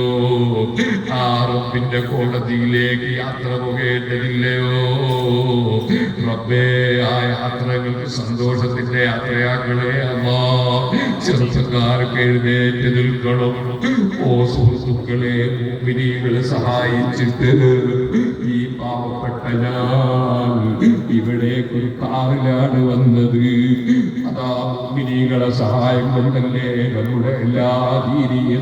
ആ റബ്ബിന്റെ കോടതിയിലേക്ക് യാത്ര പോകേണ്ടതില്ലയോ? റബ്ബേ, ആ യാത്രകൾക്ക് സന്തോഷത്തിന്റെ യാത്രയാക്കളെ അല്ലാ. ചെറുപ്പക്കാർക്ക് എഴുന്നേറ്റ് നിൽക്കണം. ഓ സുഹൃത്തുക്കളെ, മുഅ്മിനീങ്ങളെ സഹായിച്ചിട്ട് ഈ പാവപ്പെട്ട ഞാൻ ഇവിടേക്ക് ഒരു കാറിലാണ് വന്നത്. അതാ മുഅ്മിനീങ്ങളെ സഹായം കൊണ്ടല്ലേ നമ്മുടെ എല്ലാ ദീനീയ